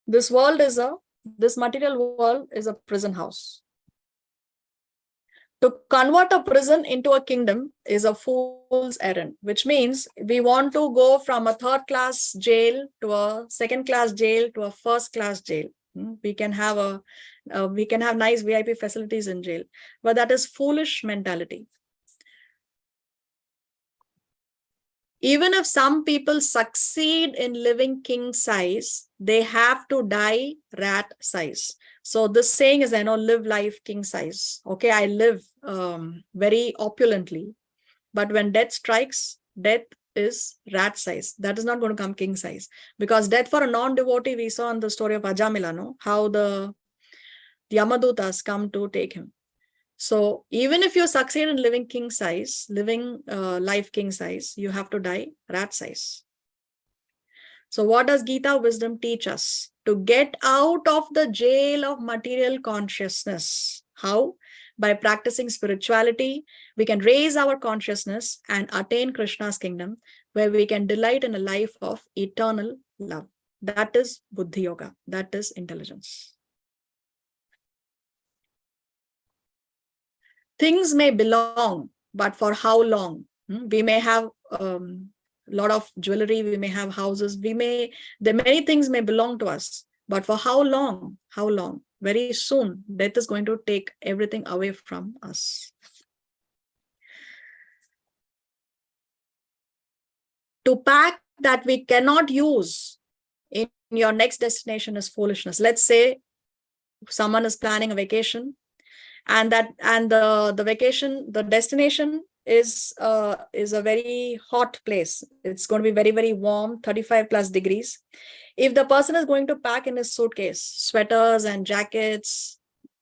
This material world is a prison house. To convert a prison into a kingdom is a fool's errand, which means we want to go from a third-class jail to a second-class jail to a first-class jail. We can have nice VIP facilities in jail, but that is foolish mentality. Even if some people succeed in living king size, they have to die rat size. So this saying is, live life king size. Okay, I live very opulently, but when death strikes, death is rat size. That is not going to come king size, because death for a non-devotee, we saw in the story of Ajamila, no? How the Yamadutas come to take him. So even if you succeed in living king size, living life king size, you have to die rat size. So what does Gita wisdom teach us? To get out of the jail of material consciousness. How? By practicing spirituality, we can raise our consciousness and attain Krishna's kingdom, where we can delight in a life of eternal love. That is Buddhi Yoga. That is intelligence. Things may belong, but for how long? We may have a lot of jewelry, we may have houses, many things may belong to us, but for how long? How long? Very soon, death is going to take everything away from us. To pack that we cannot use in your next destination is foolishness. Let's say someone is planning a vacation, and the vacation, the destination is a very hot place. It's going to be very, very warm, 35 plus degrees. If the person is going to pack in his suitcase sweaters and jackets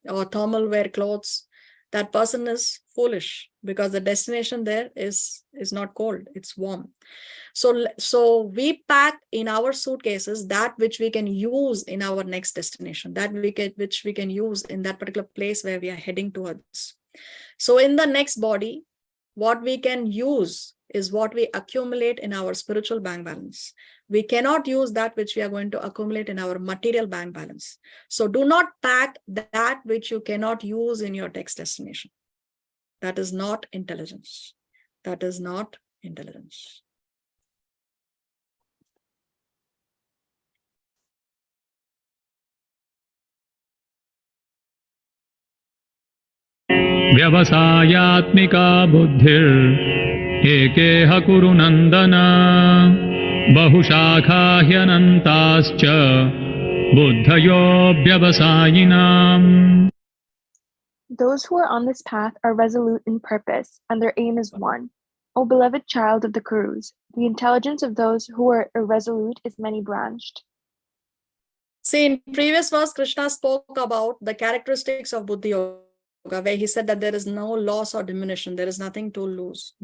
or thermal wear clothes, that person is foolish, because the destination there is not cold, it's warm. So we pack in our suitcases that which we can use in our next destination, which we can use in that particular place where we are heading towards. So in the next body, what we can use is what we accumulate in our spiritual bank balance. We cannot use that which we are going to accumulate in our material bank balance. So do not pack that which you cannot use in your next destination. That is not intelligence. That is not intelligence. व्यवसायात्मिका बुद्धिर् एकेह कुरु नन्दन बहुशाखा ह्यनन्ताश्च बुद्धयो व्यवसायिनाम्. Those who are on this path are resolute in purpose, and their aim is one. O beloved child of the Kurus, the intelligence of those who are irresolute is many-branched. See, in previous verse, Krishna spoke about the characteristics of Buddhi Yoga, where he said that there is no loss or diminution, there is nothing to lose.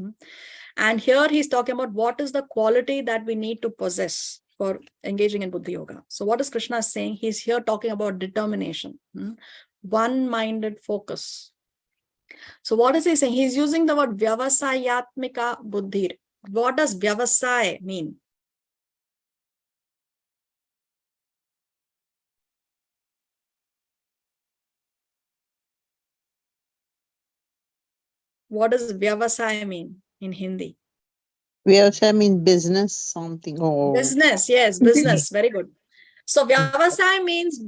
And here he's talking about what is the quality that we need to possess for engaging in Buddhi Yoga. So what is Krishna saying? He's here talking about determination, one-minded focus. So what is he saying? He's using the word Vyavasayatmika Buddhi. What does Vyavasaya mean? What does Vyavasaya mean in Hindi? Vyavasaya means business, something. Oh. Business, yes, business. Very good. So Vyavasaya means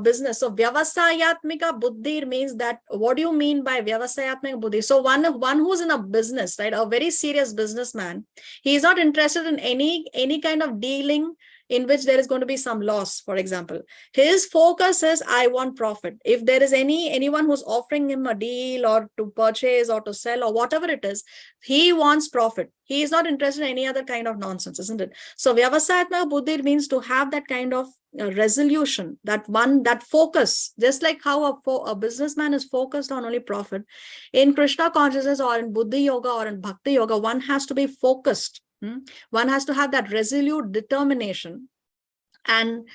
business. So Vyavasayatmika Buddhi means that, what do you mean by Vyavasayatmika Buddhi? So one who's in a business, right? A very serious businessman, he is not interested in any kind of dealing in which there is going to be some loss, for example. His focus is, I want profit. If there is anyone who's offering him a deal or to purchase or to sell or whatever it is, he wants profit. He is not interested in any other kind of nonsense, isn't it? So Vyavasayatmaka Buddhi means to have that kind of resolution, that focus, just like how a businessman is focused on only profit. In Krishna consciousness or in Buddhi Yoga or in Bhakti Yoga, one has to be focused. One has to have that resolute determination, and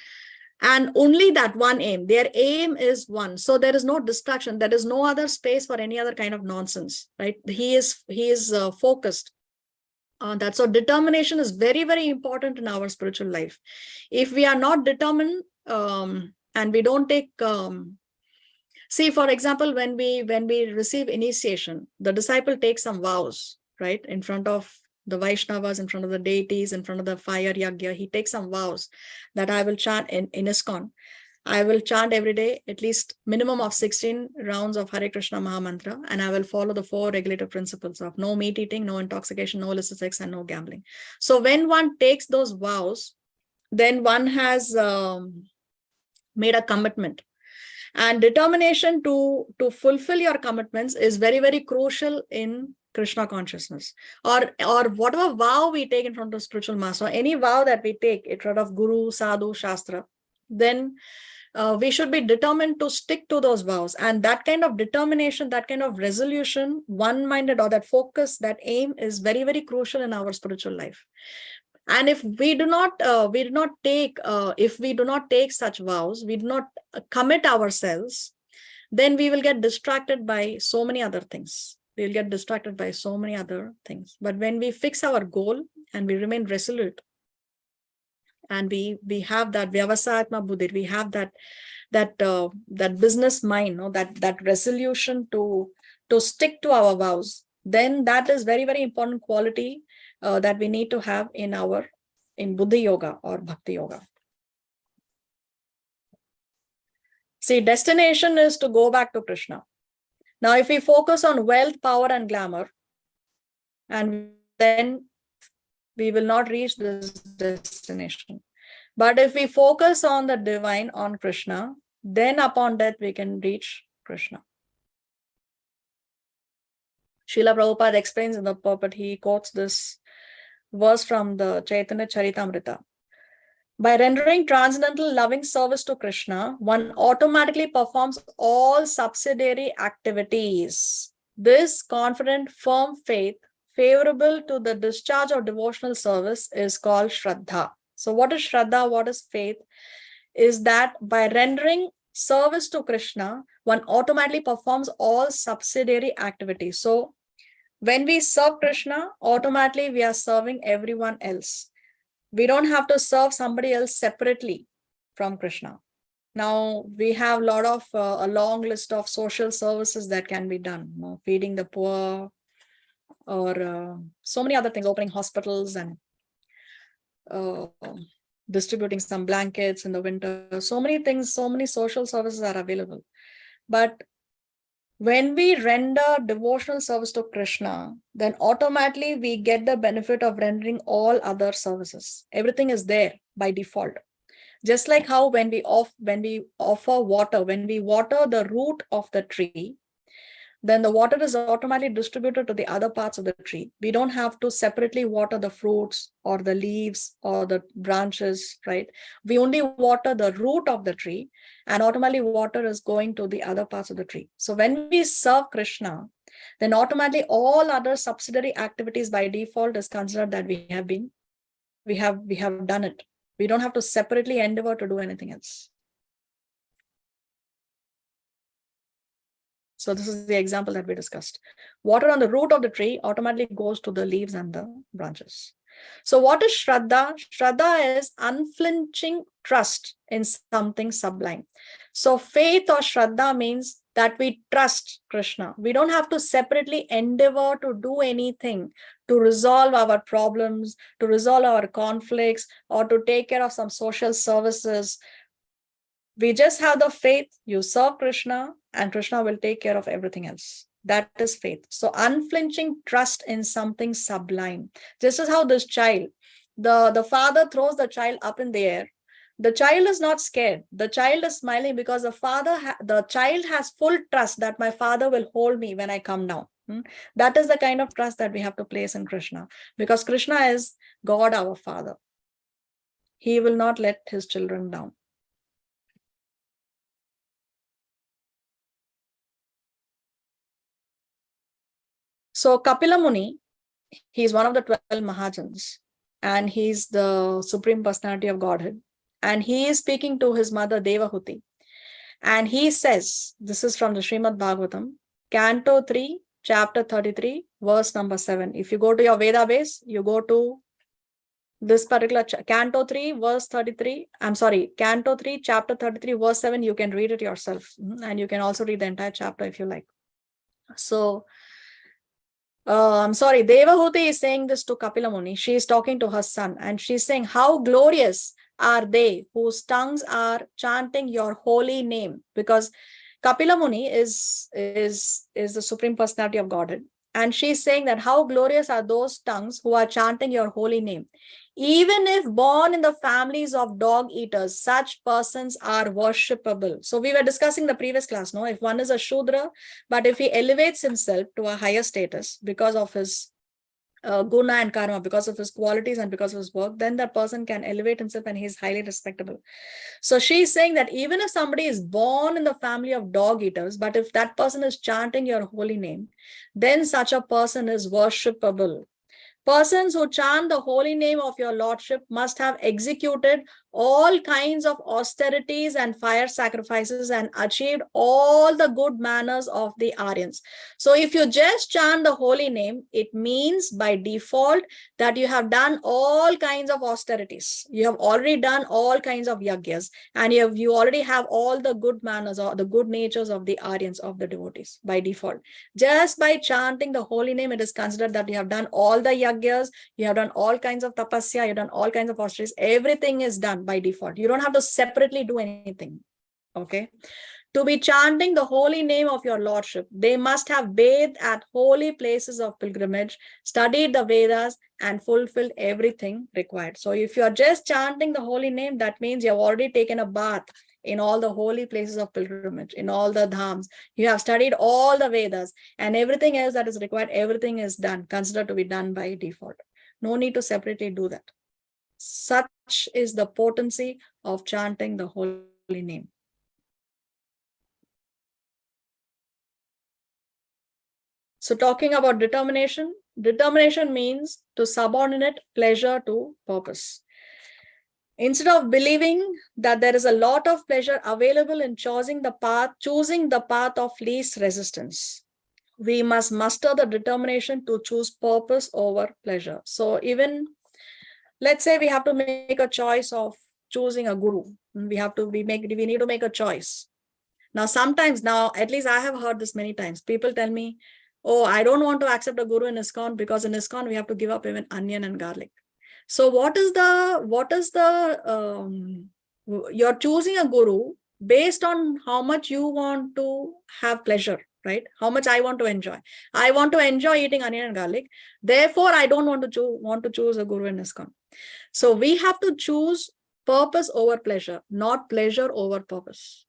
only that one aim. Their aim is one. So there is no distraction. There is no other space for any other kind of nonsense, right? He is focused on that. So determination is very, very important in our spiritual life. If we are not determined and we don't take see, for example, when we receive initiation, the disciple takes some vows, right, in front of the Vaishnavas, in front of the deities, in front of the fire yagya. He takes some vows that I will chant in ISKCON. I will chant every day at least minimum of 16 rounds of Hare Krishna Mahamantra, and I will follow the 4 regulative principles of no meat eating, no intoxication, no illicit sex, and no gambling. So when one takes those vows, then one has made a commitment. And determination to fulfill your commitments is very, very crucial in Krishna consciousness, or whatever vow we take in front of spiritual master, any vow that we take in front of Guru, Sadhu, Shastra, then we should be determined to stick to those vows. And that kind of determination, that kind of resolution, one-minded, or that focus, that aim is very, very crucial in our spiritual life. And if we do not take such vows, we do not commit ourselves, then we will get distracted by so many other things. We'll get distracted by so many other things. But when we fix our goal and we remain resolute, and we have that vyavasayatma buddhi, we have that business mind, that resolution to stick to our vows, then that is very, very important quality that we need to have in buddhi yoga or bhakti yoga. See, destination is to go back to Krishna. Now, if we focus on wealth, power, and glamour, and then we will not reach this destination. But if we focus on the divine, on Krishna, then upon death we can reach Krishna. Srila Prabhupada explains in the purport, he quotes this verse from the Chaitanya Charitamrita. By rendering transcendental loving service to Krishna, one automatically performs all subsidiary activities. This confident, firm faith, favorable to the discharge of devotional service, is called Shraddha. So what is Shraddha? What is faith? Is that by rendering service to Krishna, one automatically performs all subsidiary activities. So when we serve Krishna, automatically we are serving everyone else. We don't have to serve somebody else separately from Krishna. Now, we have a long list of social services that can be done, feeding the poor, or so many other things, opening hospitals and distributing some blankets in the winter. So many things, so many social services are available. But when we render devotional service to Krishna, then automatically we get the benefit of rendering all other services. Everything is there by default. Just like how when we offer water, when we water the root of the tree, then the water is automatically distributed to the other parts of the tree. We don't have to separately water the fruits or the leaves or the branches, right? We only water the root of the tree, and automatically water is going to the other parts of the tree. So when we serve Krishna, then automatically all other subsidiary activities by default is considered that we have done it. We don't have to separately endeavor to do anything else. So this is the example that we discussed. Water on the root of the tree automatically goes to the leaves and the branches. So what is Shraddha? Shraddha is unflinching trust in something sublime. So faith or Shraddha means that we trust Krishna. We don't have to separately endeavor to do anything to resolve our problems, to resolve our conflicts, or to take care of some social services. We just have the faith, you serve Krishna, and Krishna will take care of everything else. That is faith. So unflinching trust in something sublime. This is how this child, the father throws the child up in the air. The child is not scared. The child is smiling because the child has full trust that my father will hold me when I come down. That is the kind of trust that we have to place in Krishna, because Krishna is God, our Father. He will not let his children down. So Kapila Muni, he's one of the 12 Mahajans, and he's the Supreme Personality of Godhead. And he is speaking to his mother Devahuti. And he says, this is from the Srimad Bhagavatam, Canto 3, Chapter 33, verse number 7. If you go to your Veda base, you go to this particular Canto 3, verse 33. Canto 3, Chapter 33, verse 7. You can read it yourself. And you can also read the entire chapter if you like. So, Devahuti is saying this to Kapila Muni. She is talking to her son, and she's saying, how glorious are they whose tongues are chanting your holy name? Because Kapila Muni is the Supreme Personality of Godhead, And she's saying that how glorious are those tongues who are chanting your holy name. Even if born in the families of dog eaters, such persons are worshipable. So we were discussing the previous class, no? If one is a Shudra, but if he elevates himself to a higher status because of his guna and karma, because of his qualities and because of his work, then that person can elevate himself and he's highly respectable. So she's saying that even if somebody is born in the family of dog eaters, but if that person is chanting your holy name, then such a person is worshipable. Persons who chant the holy name of your lordship must have executed all kinds of austerities and fire sacrifices and achieved all the good manners of the Aryans. So if you just chant the holy name, it means by default that you have done all kinds of austerities. You have already done all kinds of yagyas, and you already have all the good manners or the good natures of the Aryans, of the devotees by default. Just by chanting the holy name, it is considered that you have done all the yagyas, you have done all kinds of tapasya, you've done all kinds of austerities. Everything is done by default. You don't have to separately do anything. Okay. To be chanting the holy name of your lordship, they must have bathed at holy places of pilgrimage, studied the Vedas, and fulfilled everything required. So if you are just chanting the holy name, that means you have already taken a bath in all the holy places of pilgrimage, in all the dhams. You have studied all the Vedas, and everything else that is required, everything is done, considered to be done by default. No need to separately do that. Such is the potency of chanting the holy name. So talking about determination, determination means to subordinate pleasure to purpose. Instead of believing that there is a lot of pleasure available in choosing the path of least resistance, we must muster the determination to choose purpose over pleasure. So even, let's say we have to make a choice of choosing a guru. We need to make a choice. Now, sometimes now, at least I have heard this many times. People tell me, oh, I don't want to accept a guru in ISKCON because in ISKCON we have to give up even onion and garlic. So you're choosing a guru based on how much you want to have pleasure, right? How much I want to enjoy. I want to enjoy eating onion and garlic. Therefore, I don't want to choose a guru in ISKCON. So we have to choose purpose over pleasure, not pleasure over purpose.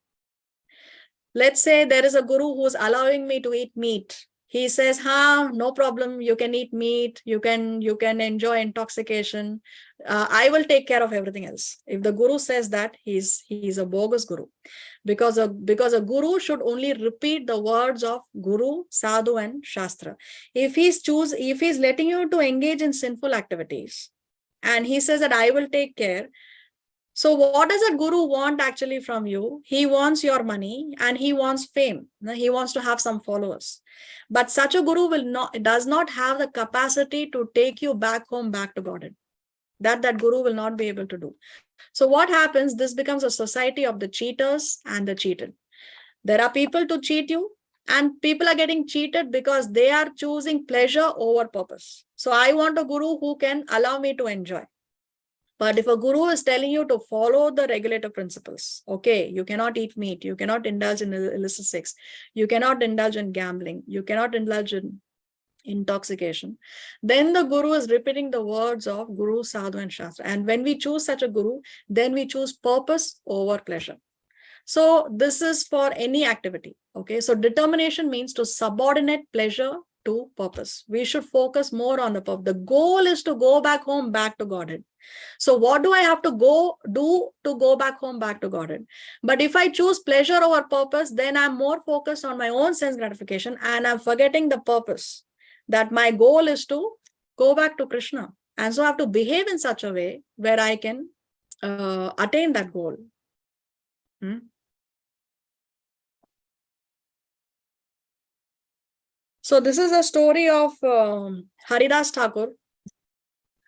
Let's say there is a guru who's allowing me to eat meat. He says, no problem, you can eat meat, you can enjoy intoxication. I will take care of everything else. If the guru says that, he's a bogus guru. Because a guru should only repeat the words of guru, sadhu, and shastra. If he's letting you to engage in sinful activities, and he says that I will take care, so what does a guru want actually from you? He wants your money and he wants fame. He wants to have some followers. But such a guru does not have the capacity to take you back home, back to Godhead. That guru will not be able to do. So what happens? This becomes a society of the cheaters and the cheated. There are people to cheat you, and people are getting cheated because they are choosing pleasure over purpose. So I want a guru who can allow me to enjoy. But if a guru is telling you to follow the regulative principles, okay, you cannot eat meat, you cannot indulge in illicit sex, you cannot indulge in gambling, you cannot indulge in intoxication, then the guru is repeating the words of guru, sadhu, and shastra. And when we choose such a guru, then we choose purpose over pleasure. So this is for any activity. Okay, so determination means to subordinate pleasure to purpose. We should focus more on the purpose. The goal is to go back home, back to Godhead. So what do I have to do to go back home, back to Godhead? But if I choose pleasure over purpose, then I'm more focused on my own sense gratification and I'm forgetting the purpose, that my goal is to go back to Krishna. And so I have to behave in such a way where I can attain that goal. So this is a story of Haridas Thakur.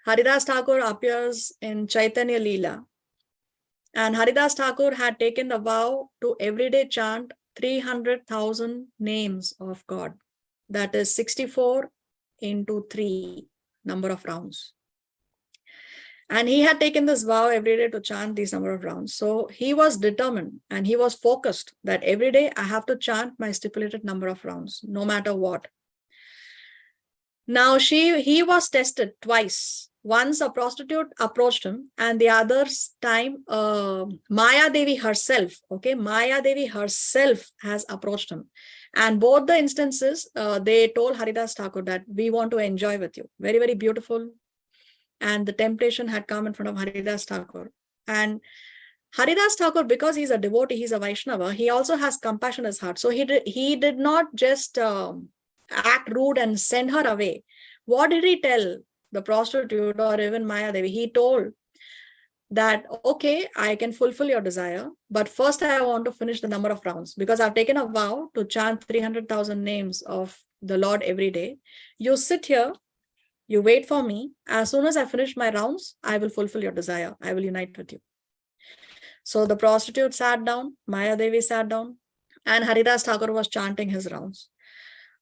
Haridas Thakur appears in Chaitanya Leela. And Haridas Thakur had taken the vow to everyday chant 300,000 names of God. That is 64 into 3 number of rounds. And he had taken this vow every day to chant these number of rounds. So he was determined and he was focused that every day I have to chant my stipulated number of rounds, no matter what. Now he was tested twice. Once a prostitute approached him, and the other time Maya Devi herself, okay, Maya Devi herself has approached him. And both the instances, they told Haridas Thakur that we want to enjoy with you. Very, very beautiful. And the temptation had come in front of Haridas Thakur. And Haridas Thakur, because he's a devotee, he's a Vaishnava, he also has compassion in his heart. So he did not just act rude and send her away. What did he tell the prostitute or even Maya Devi? He told that, okay, I can fulfill your desire, but first I want to finish the number of rounds, because I've taken a vow to chant 300,000 names of the Lord every day. You sit here, you wait for me. As soon as I finish my rounds, I will fulfill your desire. I will unite with you. So the prostitute sat down, Maya Devi sat down, and Haridas Thakur was chanting his rounds.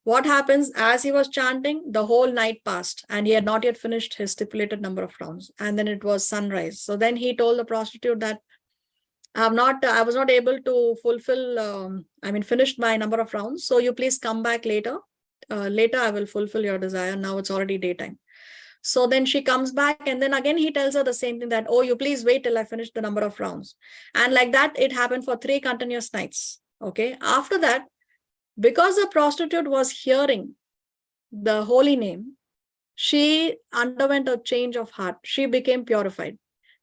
What happens, as he was chanting, the whole night passed and he had not yet finished his stipulated number of rounds. And then it was sunrise. So then he told the prostitute that I was not able to fulfill, finished my number of rounds. So you please come back later. Later I will fulfill your desire. Now it's already daytime. So then she comes back, and then again he tells her the same thing, that, oh, you please wait till I finish the number of rounds. And like that, it happened for 3 continuous nights. Okay. After that, because the prostitute was hearing the holy name, she underwent a change of heart. She became purified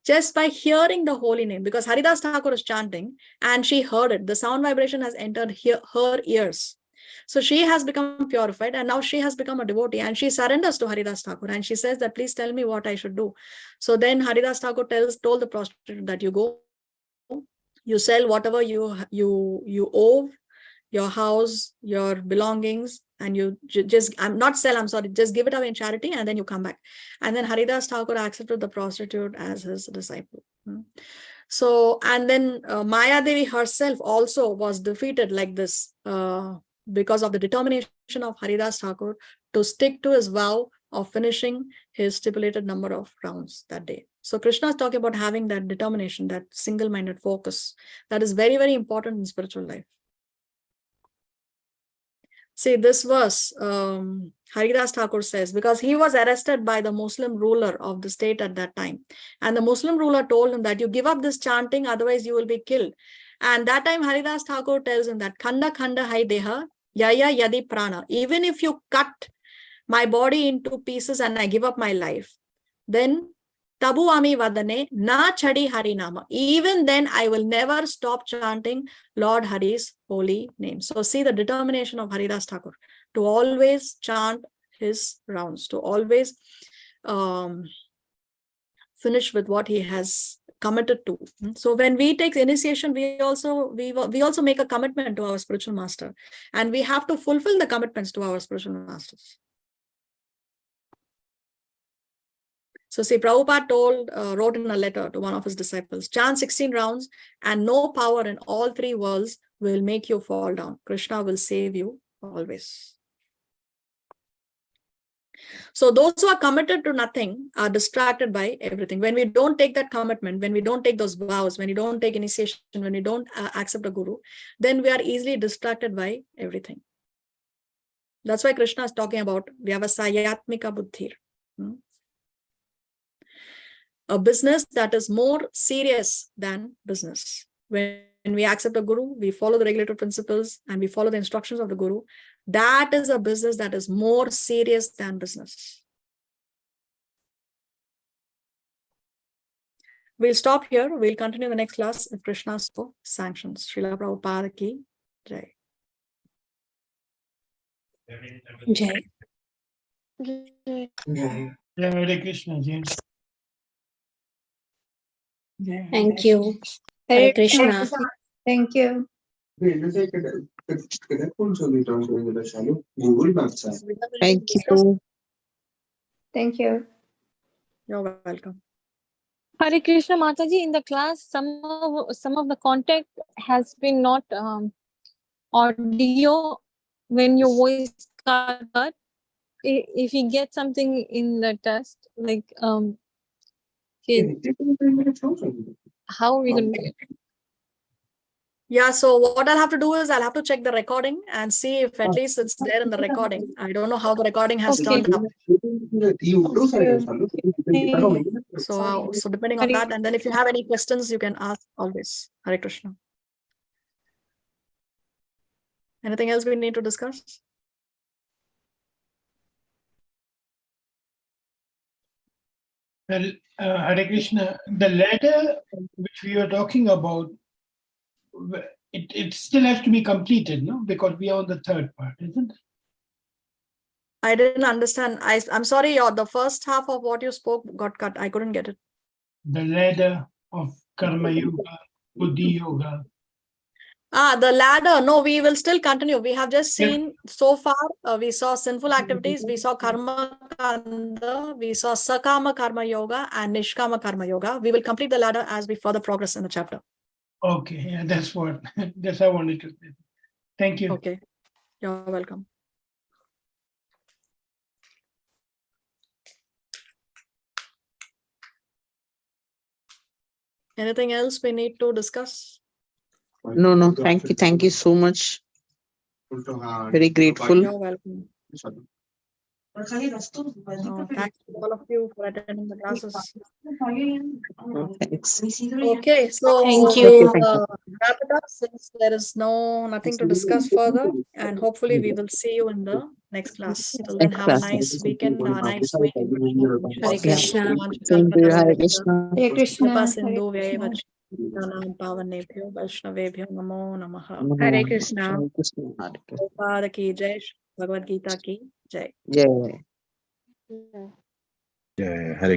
just by hearing the holy name, because Haridas Thakur is chanting and she heard it. The sound vibration has entered her ears. So she has become purified, and now she has become a devotee, and she surrenders to Haridas Thakur, and she says that, please tell me what I should do. So then Haridas Thakur told the prostitute that you go, you sell whatever you owe, your house, your belongings, and you just just give it away in charity, and then you come back. And then Haridas Thakur accepted the prostitute as his disciple. So, and then Maya Devi herself also was defeated like this, because of the determination of Haridas Thakur to stick to his vow of finishing his stipulated number of rounds that day. So Krishna is talking about having that determination, that single-minded focus. That is very, very important in spiritual life. See, this verse, Haridas Thakur says, because he was arrested by the Muslim ruler of the state at that time. And the Muslim ruler told him that you give up this chanting, otherwise you will be killed. And that time Haridas Thakur tells him that Khanda Khanda Hai Deha Yaya Yadi Prana. Even if you cut my body into pieces and I give up my life, then Tabu Ami Vadane Na Chadi Harinama. Even then I will never stop chanting Lord Hari's holy name. So see the determination of Haridas Thakur to always chant his rounds, to always finish with what he has committed to. So when we take initiation, we also make a commitment to our spiritual master, and we have to fulfill the commitments to our spiritual masters. So see, Prabhupada wrote in a letter to one of his disciples, chant 16 rounds and no power in all 3 worlds will make you fall down. Krishna will save you always. So those who are committed to nothing are distracted by everything. When we don't take that commitment, when we don't take those vows, when we don't take initiation, when we don't accept a guru, then we are easily distracted by everything. That's why Krishna is talking about Vyavasayatmika Buddhir. A business that is more serious than business. When we accept a guru, we follow the regulatory principles and we follow the instructions of the guru. That is a business that is more serious than business. We'll stop here. We'll continue the next class if Krishna so sanctions. Srila Prabhupada ki jai. Jai. Hare Krishna, Ji. Thank you. Hare Krishna. Thank you. Thank you. Thank you. You're welcome. Hare Krishna Mataji, in the class, some of the content has been not audio when your voice cut. If you get something in the test, like how are we going to do it? Yeah, so what I'll have to do is I'll have to check the recording and see if at least it's there in the recording. I don't know how the recording has turned up. So depending on that, and then if you have any questions, you can ask always. Hare Krishna. Anything else we need to discuss? Well, Hare Krishna, the ladder which we were talking about, it still has to be completed, no? Because we are on the third part, isn't it? I didn't understand. I'm sorry, the first half of what you spoke got cut. I couldn't get it. The ladder of Karma Yoga, Buddhi Yoga. The ladder. No, we will still continue. We have just seen so far, we saw sinful activities, we saw karma kanda, we saw sakama karma yoga and nishkama karma yoga. We will complete the ladder as we further progress in the chapter. Okay, yeah, that's what I wanted to say. Thank you. Okay, you're welcome. Anything else we need to discuss? No, thank you so much. Very grateful. You're welcome. Thanks to all of you for attending the classes. Thanks. Okay, so Thank you. wrap it up since there is nothing to discuss further, and hopefully we will see you in the next class. Till then, have a nice weekend, a nice week. Hare Krishna. Same to you, Hare Krishna. Hare Krishna. Sindhu Pavanebhyo Vaishnavebhyo Namo Namaha. Hare Krishna. Hare Krishna. Hare Krishna. Prabhupada ki jai, Bhagavad Gita ki jai. Jai. Yeah, Hare